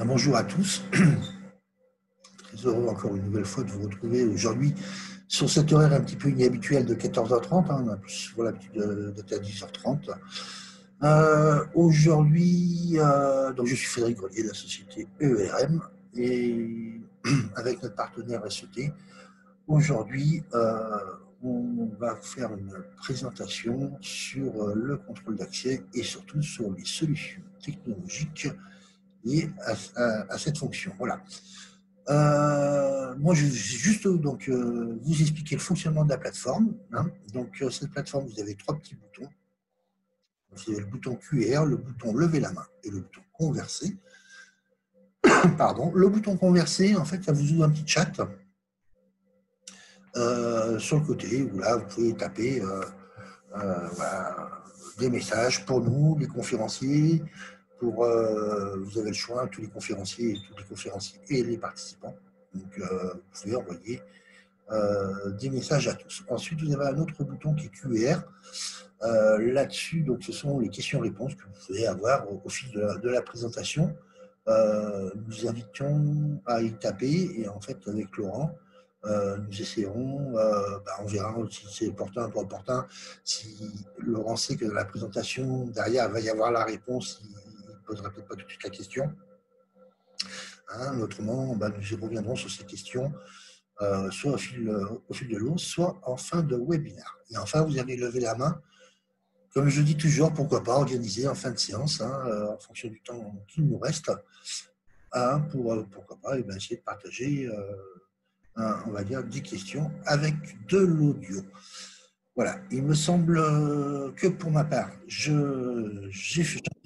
Bonjour à tous. Très heureux encore une nouvelle fois de vous retrouver aujourd'hui sur cet horaire un petit peu inhabituel de 14h30. On a plus souvent l'habitude d'être à 10h30. Aujourd'hui, donc je suis Frédéric Grelier de la société ERM et avec notre partenaire SET. Aujourd'hui, on va faire une présentation sur le contrôle d'accès et surtout sur les solutions technologiques liées à cette fonction. Voilà. Moi, je vais juste vous expliquer le fonctionnement de la plateforme. Hein. Donc, cette plateforme, vous avez trois petits boutons. Vous avez le bouton QR, le bouton lever la main et le bouton converser. Pardon. Le bouton converser, en fait, ça vous ouvre un petit chat sur le côté où là, vous pouvez taper voilà, des messages pour nous, les conférenciers. Vous avez le choix, tous les conférenciers et les participants. Donc, vous pouvez envoyer des messages à tous. Ensuite, vous avez un autre bouton qui est QR. Là-dessus, donc, ce sont les questions-réponses que vous pouvez avoir au fil de la présentation. Nous invitions à y taper et en fait, avec Laurent, nous essayerons, on verra si c'est opportun ou pas opportun. Si Laurent sait que dans la présentation, derrière, il va y avoir la réponse, il ne posera peut-être pas tout de suite la question. Hein, autrement, nous y reviendrons sur ces questions soit au fil de l'eau, soit en fin de webinaire. Et enfin, vous allez lever la main. Comme je dis toujours, pourquoi pas organiser en fin de séance, en fonction du temps qu'il nous reste, pourquoi pas essayer de partager, on va dire, des questions avec de l'audio. Voilà, il me semble que pour ma part, j'ai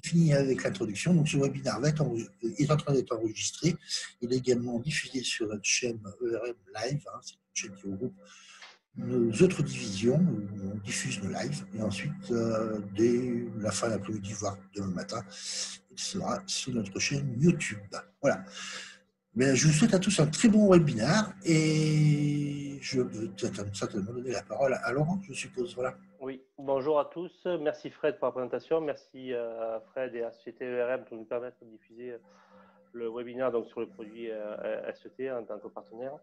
fini avec l'introduction. Donc, ce webinaire est en train d'être enregistré. Il est également diffusé sur notre chaîne ERM Live. C'est une chaîne qui regroupe nos autres divisions où on diffuse nos lives. Et ensuite, dès la fin de l'après-midi, voire demain matin, il sera sur notre chaîne YouTube. Voilà. Mais je vous souhaite à tous un très bon webinaire et je vais certainement donner la parole à Laurent, je suppose. Voilà. Oui, bonjour à tous. Merci Fred pour la présentation. Merci à Fred et à la société ERM pour nous permettre de diffuser le webinaire donc, sur le produit SET en tant que partenaire.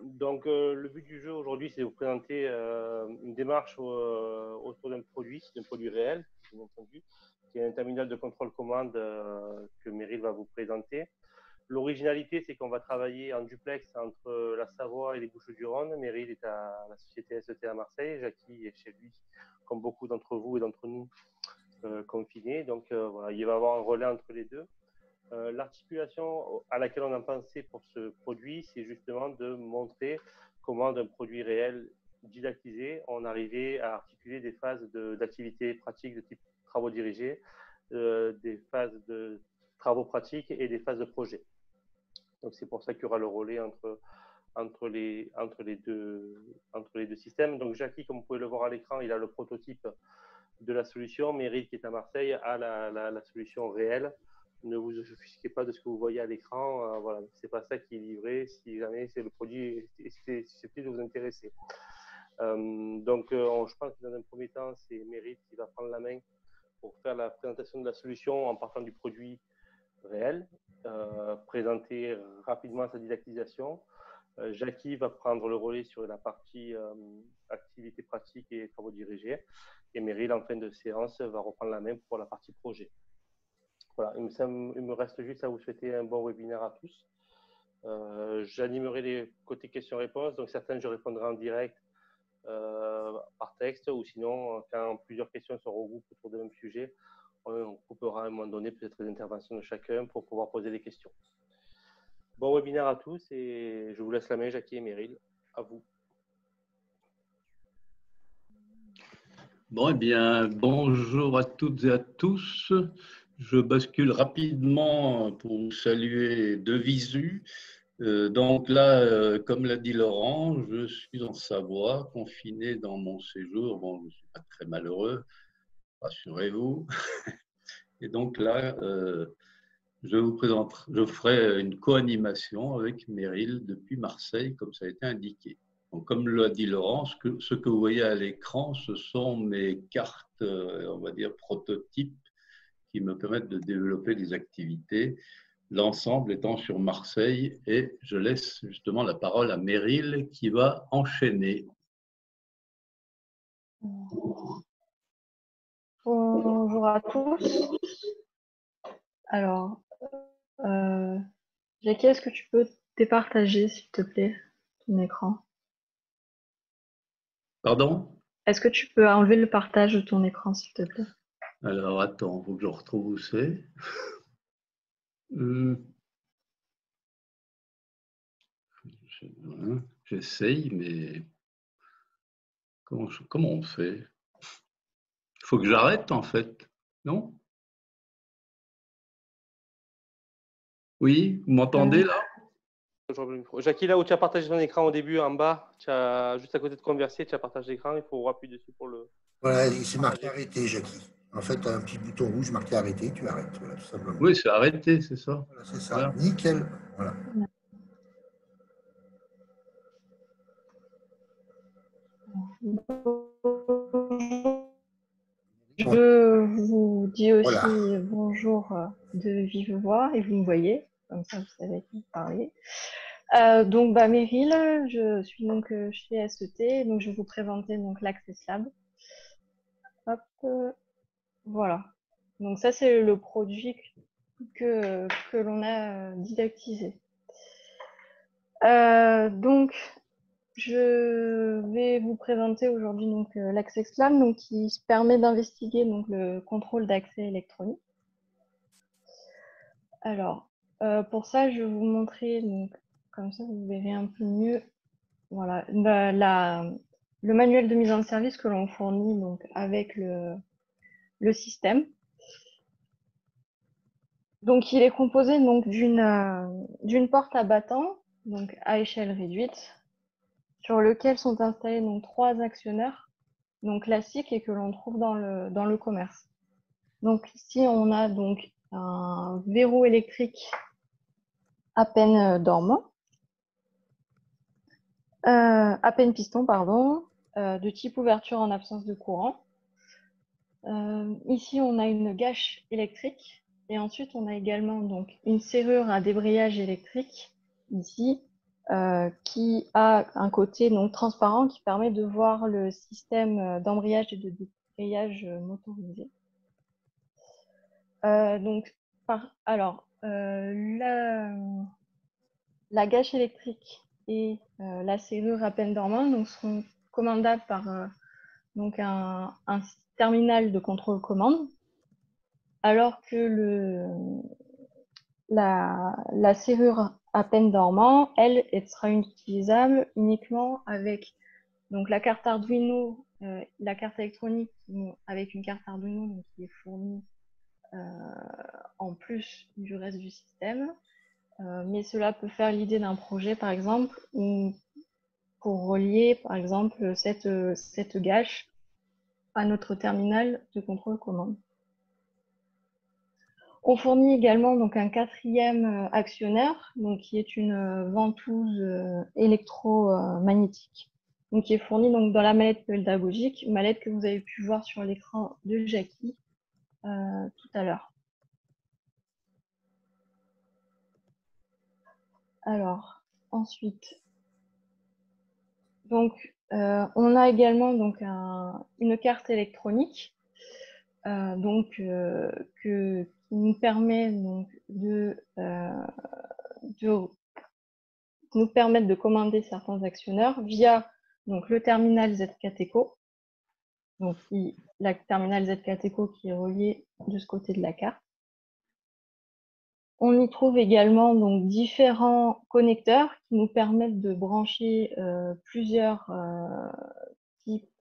Donc, le but du jeu aujourd'hui, c'est de vous présenter une démarche autour d'un produit réel, bien entendu, qui est un terminal de contrôle commande que Meryl va vous présenter. L'originalité, c'est qu'on va travailler en duplex entre la Savoie et les Bouches-du-Rhône. Meryl est à la société SET à Marseille. Jackie est chez lui, comme beaucoup d'entre vous et d'entre nous, confinés. Donc, voilà, il va y avoir un relais entre les deux. L'articulation à laquelle on a pensé pour ce produit, c'est justement de montrer comment d'un produit réel didactisé, on arrivait à articuler des phases d'activité pratique de type travaux dirigés, des phases de travaux pratiques et des phases de projet. Donc, c'est pour ça qu'il y aura le relais entre les deux systèmes. Donc, Jackie, comme vous pouvez le voir à l'écran, il a le prototype de la solution. Meryl, qui est à Marseille, a la solution réelle. Ne vous offusquez pas de ce que vous voyez à l'écran. Voilà, c'est pas ça qui est livré. Si jamais c'est le produit est susceptible de vous intéresser. Je pense que dans un premier temps, c'est Meryl qui va prendre la main pour faire la présentation de la solution en partant du produit réel, présenter rapidement sa didactisation. Jackie va prendre le relais sur la partie activité pratique et travaux dirigés. Et Meryl, en fin de séance, va reprendre la main pour la partie projet. Voilà, il me reste juste à vous souhaiter un bon webinaire à tous. J'animerai les côtés questions-réponses. Donc, certaines, je répondrai en direct par texte ou sinon, quand plusieurs questions se regroupent autour d'un même sujet, on coupera à un moment donné peut-être les interventions de chacun pour pouvoir poser des questions. Bon webinaire à tous et je vous laisse la main, Jackie et Meryl. À vous. Bon, eh bien, bonjour à toutes et à tous. Je bascule rapidement pour vous saluer de visu. Donc là, comme l'a dit Laurent, je suis en Savoie, confiné dans mon séjour. Bon, je ne suis pas très malheureux, rassurez-vous. Et donc là, je ferai une co-animation avec Meryl depuis Marseille, comme ça a été indiqué. Donc, comme l'a dit Laurent, ce que vous voyez à l'écran, ce sont mes cartes, on va dire, prototypes qui me permettent de développer des activités. l'ensemble étant sur Marseille. Et je laisse justement la parole à Meryl qui va enchaîner. Bonjour à tous. Alors, Jackie, est-ce que tu peux départager, s'il te plaît, ton écran? Pardon? Est-ce que tu peux enlever le partage de ton écran, s'il te plaît? Alors, attends, il faut que je retrouve où c'est. J'essaye, mais comment on fait? Il faut que j'arrête, en fait, non? Oui, vous m'entendez là? Jackie, là où tu as partagé ton écran au début, en bas, tu as, juste à côté de converser, tu as partagé l'écran, il faut appuyer dessus pour le... Voilà, c'est marqué arrêter, Jackie. En fait, tu as un petit bouton rouge marqué arrêter, tu arrêtes, voilà, tout simplement. Oui, c'est arrêté, c'est ça. Voilà, c'est ça, Voilà. nickel. Voilà. Je vous dis aussi Voilà. bonjour de vive voix et vous me voyez, comme ça vous savez qui parler. Donc, Meryl, je suis donc chez SET, donc je vais vous présenter donc l'Access Lab. Hop, voilà. Donc ça c'est le produit que l'on a didactisé. Donc je vais vous présenter aujourd'hui donc l'Access Lab, donc qui permet d'investiguer donc le contrôle d'accès électronique. Alors pour ça je vais vous montrer donc comme ça vous verrez un peu mieux. Voilà le manuel de mise en service que l'on fournit donc avec le système. Donc il est composé donc d'une porte à battant donc à échelle réduite sur lequel sont installés donc 3 actionneurs donc classiques et que l'on trouve dans le commerce. Donc ici on a donc un verrou électrique à peine dormant, à peine piston pardon, de type ouverture en absence de courant. Ici on a une gâche électrique et ensuite on a également donc une serrure à débrayage électrique ici qui a un côté donc transparent qui permet de voir le système d'embrayage et de débrayage motorisé. Donc la gâche électrique et la serrure à peine dormante donc seront commandables par donc un terminal de contrôle commande, alors que la serrure à peine dormant, elle sera utilisable uniquement avec donc la carte Arduino, la carte électronique avec une carte Arduino donc, qui est fournie en plus du reste du système. Mais cela peut faire l'idée d'un projet, par exemple, pour relier, par exemple, cette gâche à notre terminal de contrôle commande. On fournit également donc un 4e actionneur, donc qui est une ventouse électromagnétique, donc qui est fournie donc dans la mallette pédagogique, une mallette que vous avez pu voir sur l'écran de Jackie tout à l'heure. Alors ensuite, donc on a également donc une carte électronique qui nous permet donc de nous permettre de commander certains actionneurs via donc le terminal ZKTECO. Donc la terminal ZKTECO qui est relié de ce côté de la carte. On y trouve également donc différents connecteurs qui nous permettent de brancher plusieurs types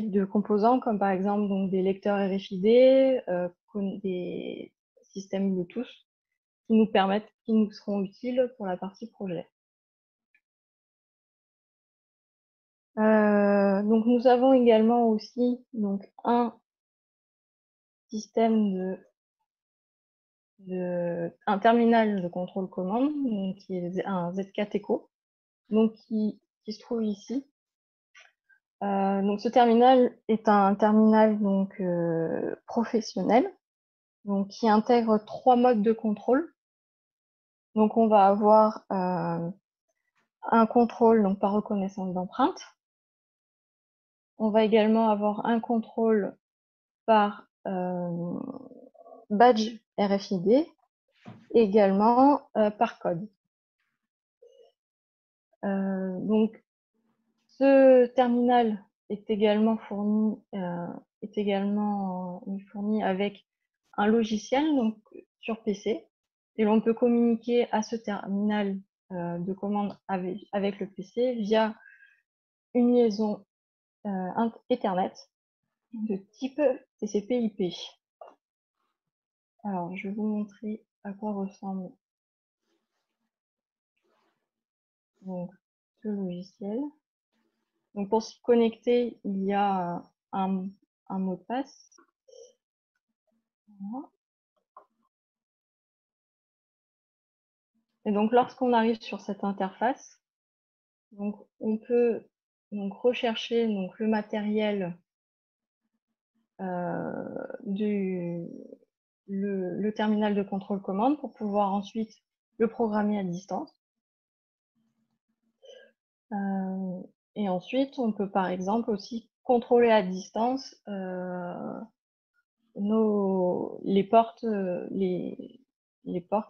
de composants, comme par exemple donc des lecteurs RFID, des systèmes Bluetooth qui nous seront utiles pour la partie projet. Donc nous avons également aussi donc un système un terminal de contrôle commande donc, qui est un ZKTECO donc qui se trouve ici. Donc ce terminal est un terminal donc, professionnel, donc, qui intègre 3 modes de contrôle. Donc on va avoir un contrôle donc, par reconnaissance d'empreinte. On va également avoir un contrôle par badge RFID et également par code. Donc ce terminal est également fourni avec un logiciel donc, sur PC et l'on peut communiquer à ce terminal de commande avec le PC via une liaison Ethernet de type TCP/IP. Alors, je vais vous montrer à quoi ressemble donc, ce logiciel. Donc, pour s'y connecter, il y a un mot de passe. Voilà. Et donc, lorsqu'on arrive sur cette interface, donc, on peut donc, rechercher donc, le matériel le terminal de contrôle commande pour pouvoir ensuite le programmer à distance. Et ensuite, on peut par exemple aussi contrôler à distance les portes et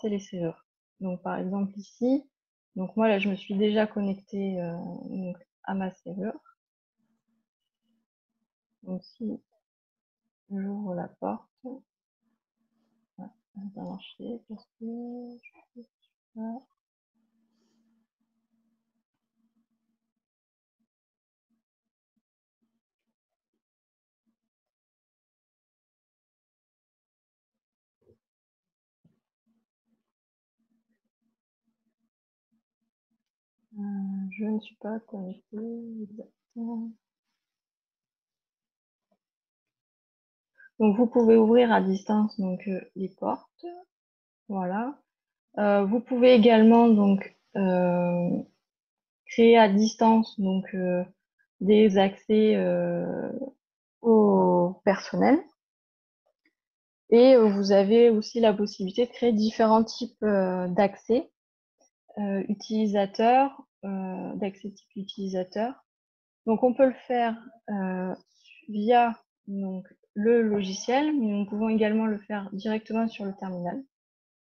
les serrures. Donc par exemple ici, donc moi là je me suis déjà connectée à ma serrure. Donc si j'ouvre la porte, ça va marcher parce que je fais ça. Je ne suis pas connectée exactement. Donc vous pouvez ouvrir à distance donc les portes, voilà. Vous pouvez également donc créer à distance donc des accès au personnel et vous avez aussi la possibilité de créer différents types d'accès utilisateurs, d'accès type utilisateur. Donc on peut le faire via donc, le logiciel, mais nous pouvons également le faire directement sur le terminal.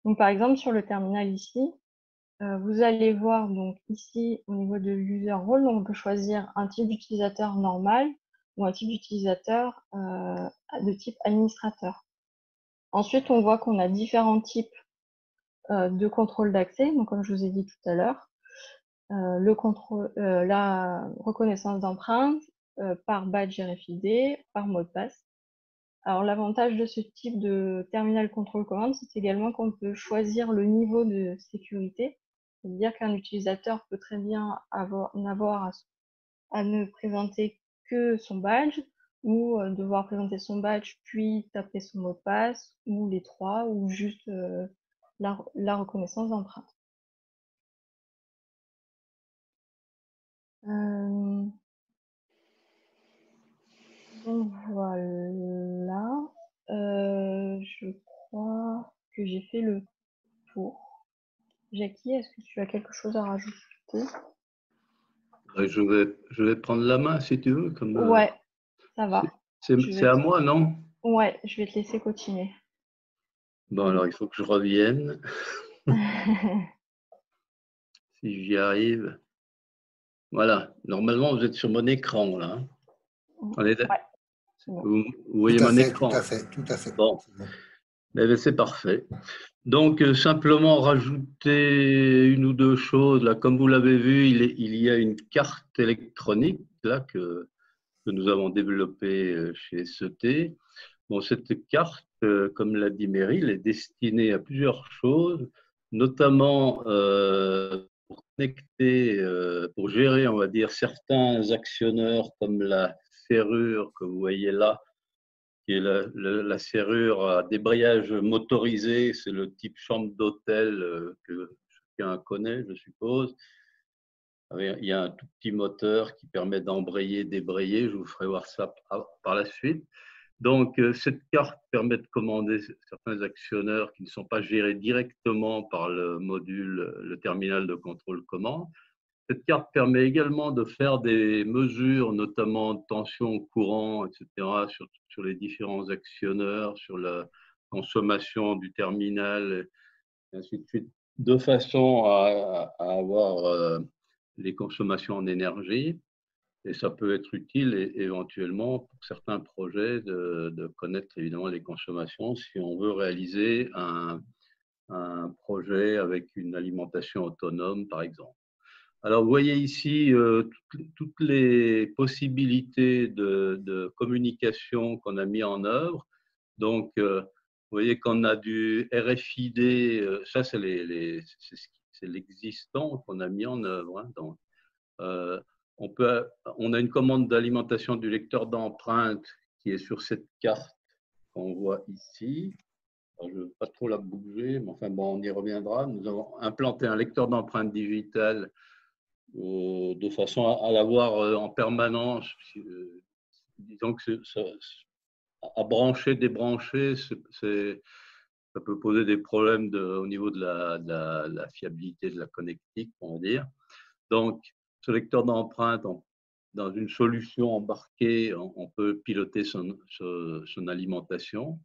Donc par exemple sur le terminal ici, vous allez voir donc ici au niveau de user role, donc on peut choisir un type d'utilisateur normal ou un type d'utilisateur de type administrateur. Ensuite, on voit qu'on a différents types de contrôle d'accès. Donc comme je vous ai dit tout à l'heure, la reconnaissance d'empreinte par badge RFID, par mot de passe. Alors l'avantage de ce type de terminal contrôle commande, c'est également qu'on peut choisir le niveau de sécurité. C'est-à-dire qu'un utilisateur peut très bien n'avoir à ne présenter que son badge ou devoir présenter son badge puis taper son mot de passe ou les trois ou juste la reconnaissance d'empreinte. Donc voilà, je crois que j'ai fait le tour. Jackie, est-ce que tu as quelque chose à rajouter? Je vais prendre la main si tu veux. Comme, ouais, ça va. C'est à moi, non? Ouais, je vais te laisser continuer. Bon, alors il faut que je revienne. Si j'y arrive. Voilà, normalement vous êtes sur mon écran là. Ouais. Vous voyez mon écran? Tout à fait. Bon, c'est parfait. Donc, simplement rajouter une ou deux choses. Là, comme vous l'avez vu, il y a une carte électronique là, que nous avons développée chez SET. Bon, cette carte, comme l'a dit Meryl, est destinée à plusieurs choses, notamment pour connecter, pour gérer, on va dire, certains actionneurs comme la serrure que vous voyez là, qui est la serrure à débrayage motorisé, c'est le type chambre d'hôtel que chacun connaît, je suppose. Il y a un tout petit moteur qui permet d'embrayer, débrayer. Je vous ferai voir ça par la suite. Donc, cette carte permet de commander certains actionneurs qui ne sont pas gérés directement par le module, le terminal de contrôle-commande. Cette carte permet également de faire des mesures, notamment de tension, courant, etc., sur les différents actionneurs, sur la consommation du terminal, et ainsi de suite, de façon à avoir les consommations en énergie. Et ça peut être utile éventuellement pour certains projets de connaître évidemment les consommations si on veut réaliser un projet avec une alimentation autonome, par exemple. Alors, vous voyez ici toutes les possibilités de communication qu'on a mis en œuvre. Donc, vous voyez qu'on a du RFID, ça c'est l'existant qu'on a mis en œuvre. Hein. Donc, on a une commande d'alimentation du lecteur d'empreinte qui est sur cette carte qu'on voit ici. Alors, je ne veux pas trop la bouger, mais enfin bon, on y reviendra. Nous avons implanté un lecteur d'empreinte digitale de façon à l'avoir en permanence. Disons que à brancher, débrancher, ça peut poser des problèmes au niveau de la fiabilité de la connectique, on va dire. Donc, ce lecteur d'empreinte, dans une solution embarquée, on peut piloter son alimentation.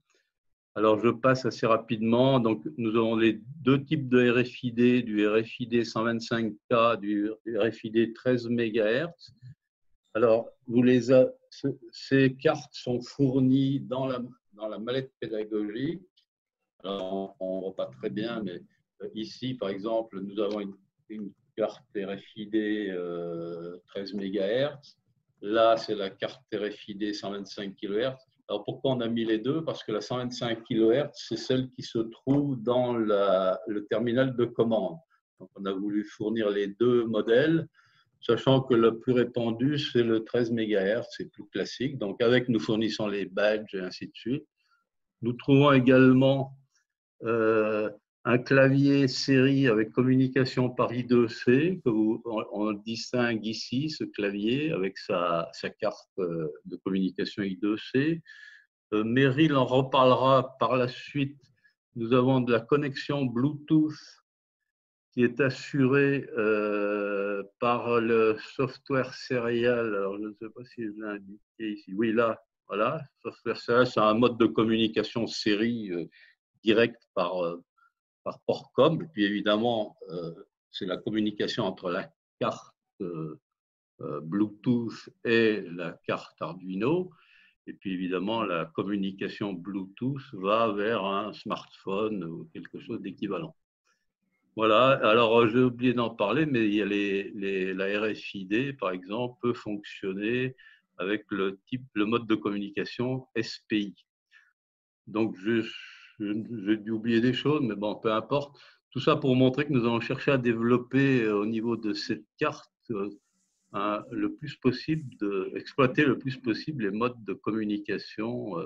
Alors, je passe assez rapidement. Donc, nous avons les deux types de RFID, du RFID 125K, du RFID 13 MHz. Alors, ces cartes sont fournies dans la mallette pédagogique. Alors, on ne voit pas très bien, mais ici, par exemple, nous avons une carte RFID 13 MHz. Là, c'est la carte RFID 125 kHz. Alors, pourquoi on a mis les deux? Parce que la 125 kHz, c'est celle qui se trouve dans le terminal de commande. Donc, on a voulu fournir les deux modèles, sachant que le plus répandu, c'est le 13 MHz, c'est plus classique. Donc, nous fournissons les badges et ainsi de suite. Nous trouvons également un clavier série avec communication par I2C, on distingue ici ce clavier avec sa carte de communication I2C. Meryl en reparlera par la suite. Nous avons de la connexion Bluetooth qui est assurée par le software serial. Alors, je ne sais pas si je l'ai indiqué ici. Oui, là, voilà. Software serial, c'est un mode de communication série direct par Portcom. Et puis évidemment, c'est la communication entre la carte Bluetooth et la carte Arduino. Et puis évidemment, la communication Bluetooth va vers un smartphone ou quelque chose d'équivalent. Voilà, alors j'ai oublié d'en parler, mais il y a la RFID, par exemple, peut fonctionner avec le mode de communication SPI. Donc, j'ai dû oublier des choses, mais bon, peu importe. Tout ça pour montrer que nous allons chercher à développer au niveau de cette carte le plus possible, exploiter le plus possible les modes de communication,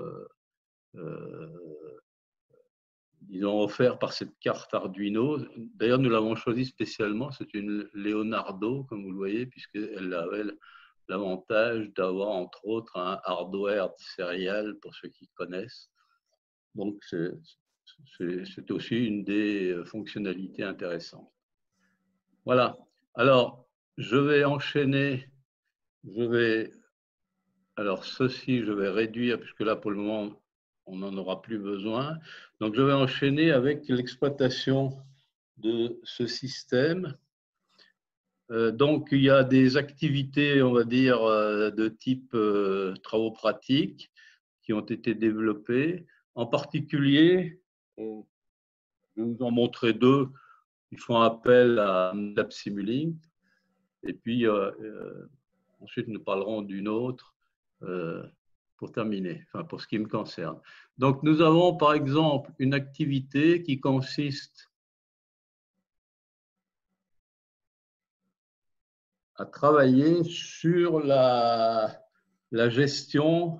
disons, offerts par cette carte Arduino. D'ailleurs, nous l'avons choisie spécialement, c'est une Leonardo, comme vous le voyez, puisqu'elle avait l'avantage d'avoir, entre autres, un hardware serial, pour ceux qui connaissent. Donc, c'est aussi une des fonctionnalités intéressantes. Voilà. Alors, je vais enchaîner. Alors, ceci, je vais réduire, puisque là, pour le moment, on n'en aura plus besoin. Donc, je vais enchaîner avec l'exploitation de ce système. Donc, il y a des activités, on va dire, de type travaux pratiques qui ont été développées. En particulier, je vais vous en montrer deux. Ils font appel à Lab Simulink. Et puis, ensuite, nous parlerons d'une autre pour terminer, enfin, pour ce qui me concerne. Donc, nous avons, par exemple, une activité qui consiste à travailler sur la gestion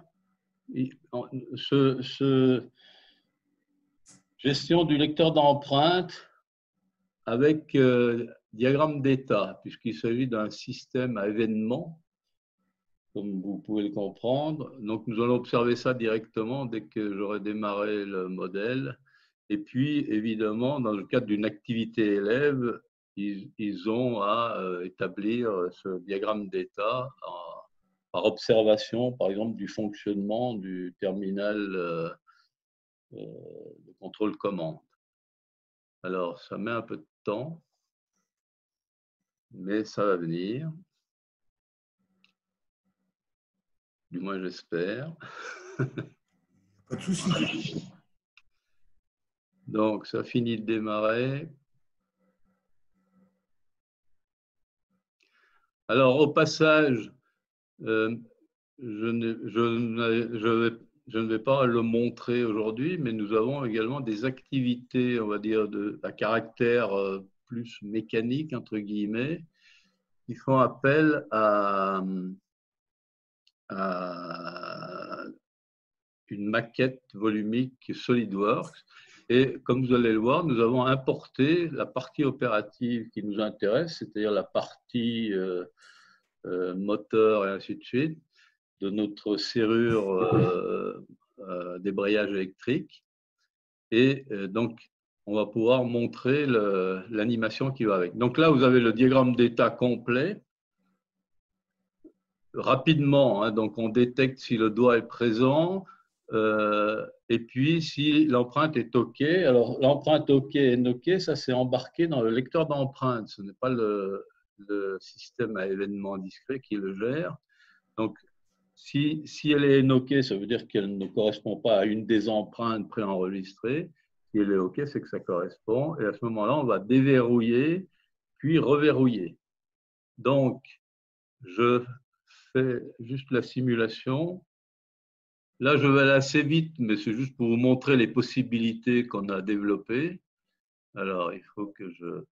gestion du lecteur d'empreinte avec diagramme d'état, puisqu'il s'agit d'un système à événements, comme vous pouvez le comprendre. Donc, nous allons observer ça directement dès que j'aurai démarré le modèle. Et puis, évidemment, dans le cadre d'une activité élève, ils ont à établir ce diagramme d'état par observation, par exemple, du fonctionnement du terminal de contrôle commande. Alors, ça met un peu de temps, mais ça va venir. Du moins, j'espère. Pas de souci. Donc, ça finit de démarrer. Alors, au passage, je ne vais pas le montrer aujourd'hui, mais nous avons également des activités, on va dire, à caractère plus mécanique, entre guillemets, qui font appel à une maquette volumique SolidWorks. Et comme vous allez le voir, nous avons importé la partie opérative qui nous intéresse, c'est-à-dire la partie moteur et ainsi de suite, de notre serrure débrayage électrique. Et donc, on va pouvoir montrer l'animation qui va avec. Donc là, vous avez le diagramme d'état complet. Rapidement, hein, donc on détecte si le doigt est présent et puis si l'empreinte est OK. Alors, l'empreinte OK et OK, ça c'est embarqué dans le lecteur d'empreinte. Ce n'est pas le système à événements discrets qui le gère. Donc, si elle est OK, ça veut dire qu'elle ne correspond pas à une des empreintes préenregistrées. Si elle est OK, c'est que ça correspond. Et à ce moment-là, on va déverrouiller, puis reverrouiller. Donc, je fais juste la simulation. Là, je vais aller assez vite, mais c'est juste pour vous montrer les possibilités qu'on a développées. Alors, il faut que je...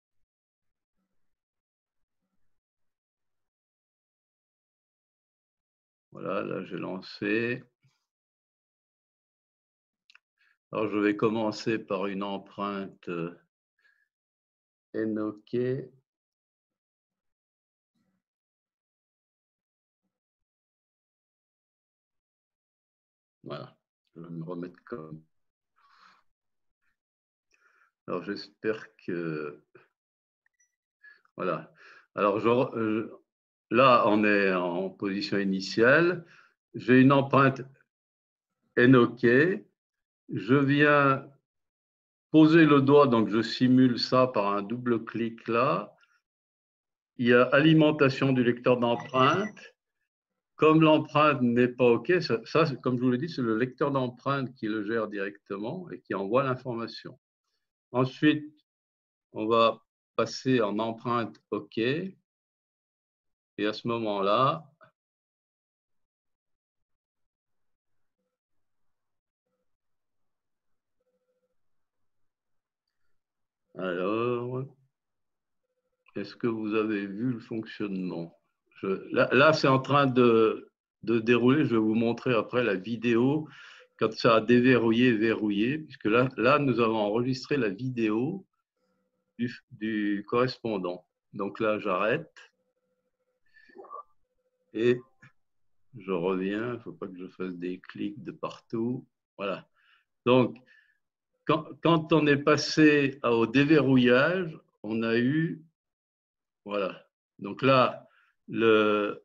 Voilà, là, j'ai lancé. Alors, je vais commencer par une empreinte NOK. Voilà, je vais me remettre comme. Alors, j'espère que. Voilà. Alors, là, on est en position initiale. J'ai une empreinte NOK. Je viens poser le doigt, donc je simule ça par un double clic là. Il y a alimentation du lecteur d'empreinte. Comme l'empreinte n'est pas OK, ça, comme je vous l'ai dit, c'est le lecteur d'empreinte qui le gère directement et qui envoie l'information. Ensuite, on va passer en empreinte OK. Et à ce moment-là, alors, est-ce que vous avez vu le fonctionnement? Là, c'est en train de dérouler. Je vais vous montrer après la vidéo quand ça a déverrouillé et verrouillé, puisque là, nous avons enregistré la vidéo du correspondant. Donc là, j'arrête et je reviens. Il ne faut pas que je fasse des clics de partout. Voilà. Donc, quand on est passé au déverrouillage, on a eu, voilà. Donc là, le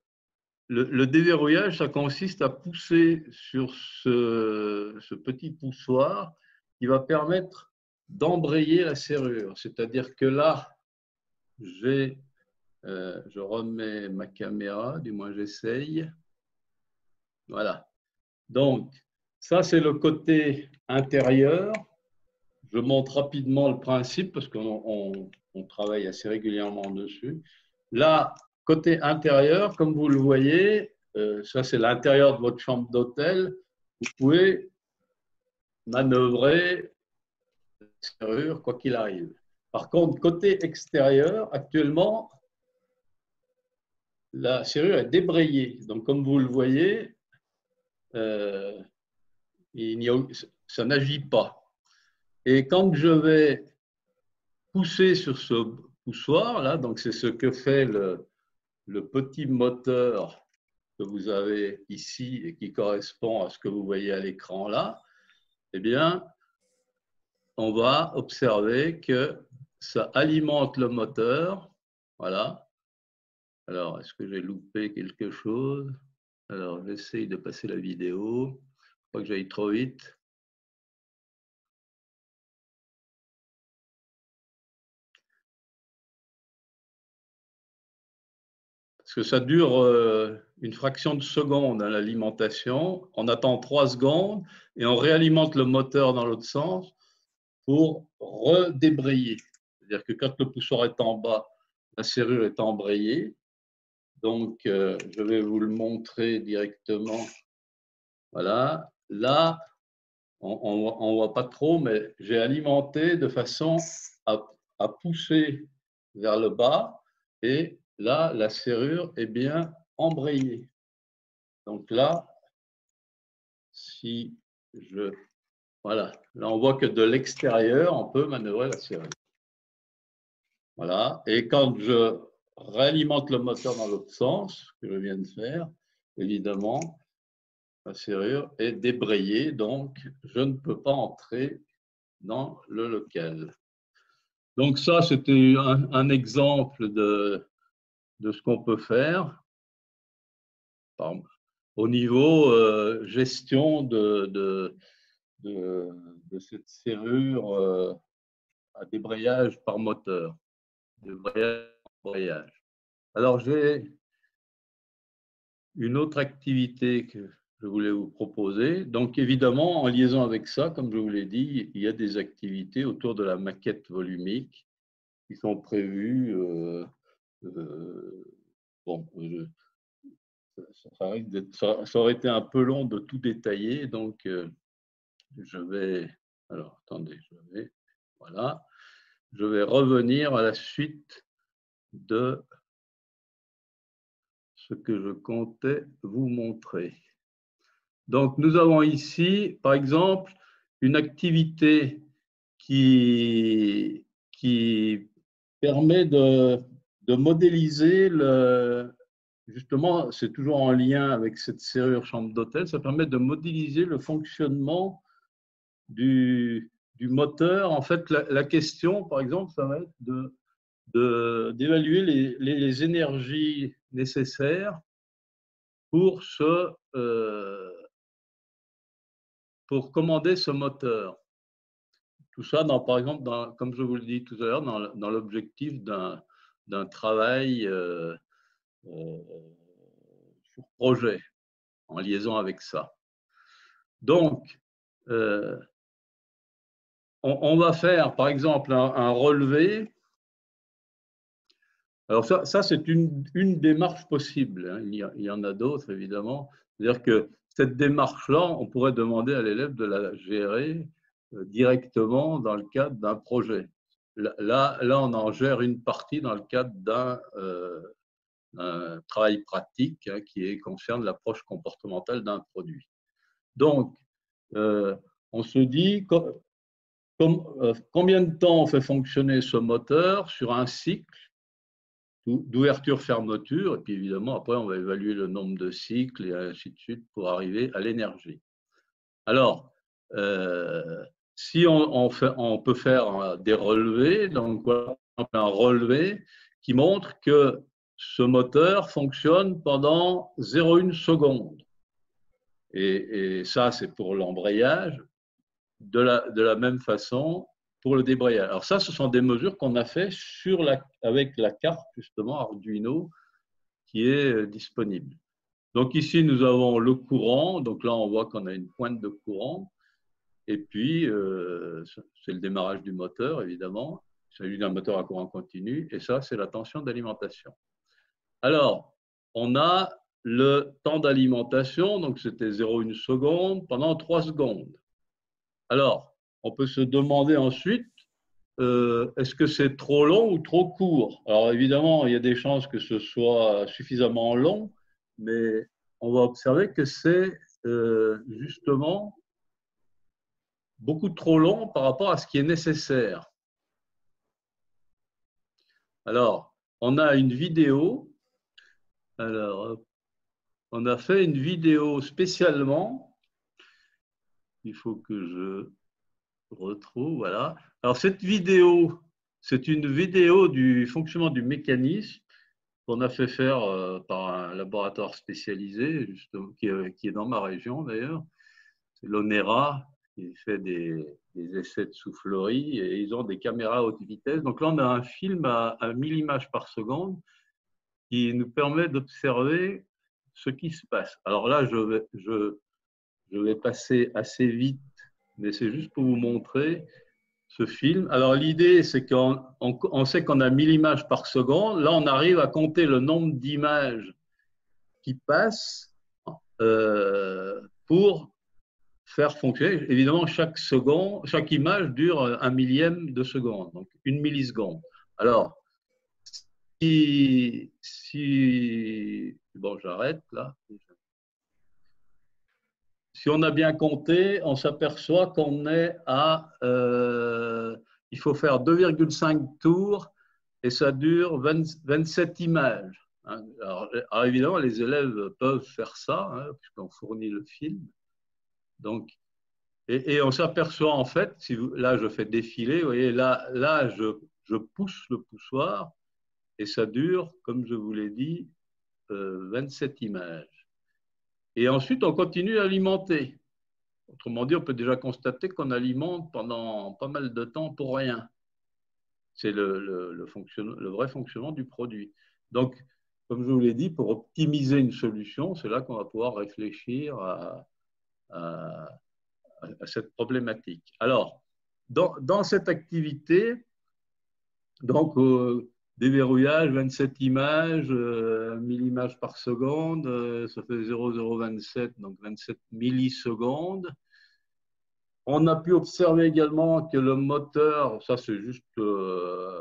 déverrouillage, ça consiste à pousser sur ce petit poussoir qui va permettre d'embrayer la serrure. C'est-à-dire que là, je remets ma caméra, du moins j'essaye. Voilà. Donc, ça, c'est le côté intérieur. Je montre rapidement le principe parce qu'on travaille assez régulièrement dessus. Là, côté intérieur, comme vous le voyez, ça c'est l'intérieur de votre chambre d'hôtel. Vous pouvez manœuvrer la serrure quoi qu'il arrive. Par contre, côté extérieur, actuellement, la serrure est débrayée. Donc, comme vous le voyez, ça n'agit pas. Et quand je vais pousser sur ce poussoir, là, donc c'est ce que fait le petit moteur que vous avez ici et qui correspond à ce que vous voyez à l'écran là, eh bien, on va observer que ça alimente le moteur. Voilà. Alors, est-ce que j'ai loupé quelque chose? Alors, j'essaye de passer la vidéo. Je crois que j'aille trop vite. Parce que ça dure une fraction de seconde, hein, l'alimentation. On attend 3 secondes et on réalimente le moteur dans l'autre sens pour redébrayer. C'est-à-dire que quand le poussoir est en bas, la serrure est embrayée. Donc, je vais vous le montrer directement. Voilà. Là, on ne voit pas trop, mais j'ai alimenté de façon à pousser vers le bas. Et là, la serrure est bien embrayée. Donc là, si je... Voilà. Là, on voit que de l'extérieur, on peut manœuvrer la serrure. Voilà. Et quand je réalimente le moteur dans l'autre sens, ce que je viens de faire, évidemment, la serrure est débrayée, donc je ne peux pas entrer dans le local. Donc ça, c'était un exemple de ce qu'on peut faire au niveau gestion de cette serrure à débrayage par moteur. Débrayage. Alors, j'ai une autre activité que je voulais vous proposer. Donc, évidemment, en liaison avec ça, comme je vous l'ai dit, il y a des activités autour de la maquette volumique qui sont prévues. Bon, ça aurait été un peu long de tout détailler, donc je vais. Alors, attendez, voilà. Je vais revenir à la suite de ce que je comptais vous montrer. Donc, nous avons ici, par exemple, une activité qui permet de modéliser justement, c'est toujours en lien avec cette serrure chambre d'hôtel, ça permet de modéliser le fonctionnement du moteur. En fait, la question, par exemple, ça va être d'évaluer les énergies nécessaires pour commander ce moteur. Tout ça, par exemple, comme je vous le dis tout à l'heure, dans l'objectif d'un travail sur projet, en liaison avec ça. Donc, on va faire, par exemple, un relevé. Alors ça c'est une démarche possible, hein. Il y en a d'autres, évidemment. C'est-à-dire que cette démarche-là, on pourrait demander à l'élève de la gérer directement dans le cadre d'un projet. Là, on en gère une partie dans le cadre d'un travail pratique, hein, qui concerne l'approche comportementale d'un produit. Donc, on se dit combien de temps on fait fonctionner ce moteur sur un cycle d'ouverture-fermeture, et puis évidemment, après, on va évaluer le nombre de cycles et ainsi de suite pour arriver à l'énergie. Alors, si on peut faire des relevés, donc voilà, un relevé qui montre que ce moteur fonctionne pendant 0,1 seconde. Et ça, c'est pour l'embrayage. De la même façon, pour le débrayage. Alors ça, ce sont des mesures qu'on a fait avec la carte, justement, Arduino, qui est disponible. Donc ici, nous avons le courant. Donc là, on voit qu'on a une pointe de courant. Et puis, c'est le démarrage du moteur, évidemment. Il s'agit d'un moteur à courant continu. Et ça, c'est la tension d'alimentation. Alors, on a le temps d'alimentation. Donc, c'était 0,1 seconde pendant 3 secondes. Alors, on peut se demander ensuite, est-ce que c'est trop long ou trop court? Alors, évidemment, il y a des chances que ce soit suffisamment long, mais on va observer que c'est justement beaucoup trop long par rapport à ce qui est nécessaire. Alors, on a une vidéo. Alors, on a fait une vidéo spécialement. Il faut que je retrouve, voilà. Alors, cette vidéo, c'est une vidéo du fonctionnement du mécanisme qu'on a fait faire par un laboratoire spécialisé, justement, qui est dans ma région d'ailleurs. C'est l'ONERA, qui fait des essais de soufflerie, et ils ont des caméras à haute vitesse. Donc là, on a un film à 1000 images par seconde qui nous permet d'observer ce qui se passe. Alors là, je vais passer assez vite, mais c'est juste pour vous montrer ce film. Alors l'idée, c'est qu'on sait qu'on a 1000 images par seconde. Là, on arrive à compter le nombre d'images qui passent pour faire fonctionner. Évidemment, chaque image dure 1 millième de seconde, donc 1 milliseconde. Alors, bon, j'arrête là. Si on a bien compté, on s'aperçoit qu'on est à, il faut faire 2,5 tours et ça dure 27 images. Alors évidemment, les élèves peuvent faire ça, hein, puisqu'on fournit le film. Donc, et on s'aperçoit en fait, là je fais défiler, vous voyez, là je pousse le poussoir et ça dure, comme je vous l'ai dit, 27 images. Et ensuite, on continue à alimenter. Autrement dit, on peut déjà constater qu'on alimente pendant pas mal de temps pour rien. C'est le vrai fonctionnement du produit. Donc, comme je vous l'ai dit, pour optimiser une solution, c'est là qu'on va pouvoir réfléchir à cette problématique. Alors, dans cette activité, donc, déverrouillage, 27 images, 1000 images par seconde, ça fait 0,027, donc 27 millisecondes. On a pu observer également que le moteur, ça c'est juste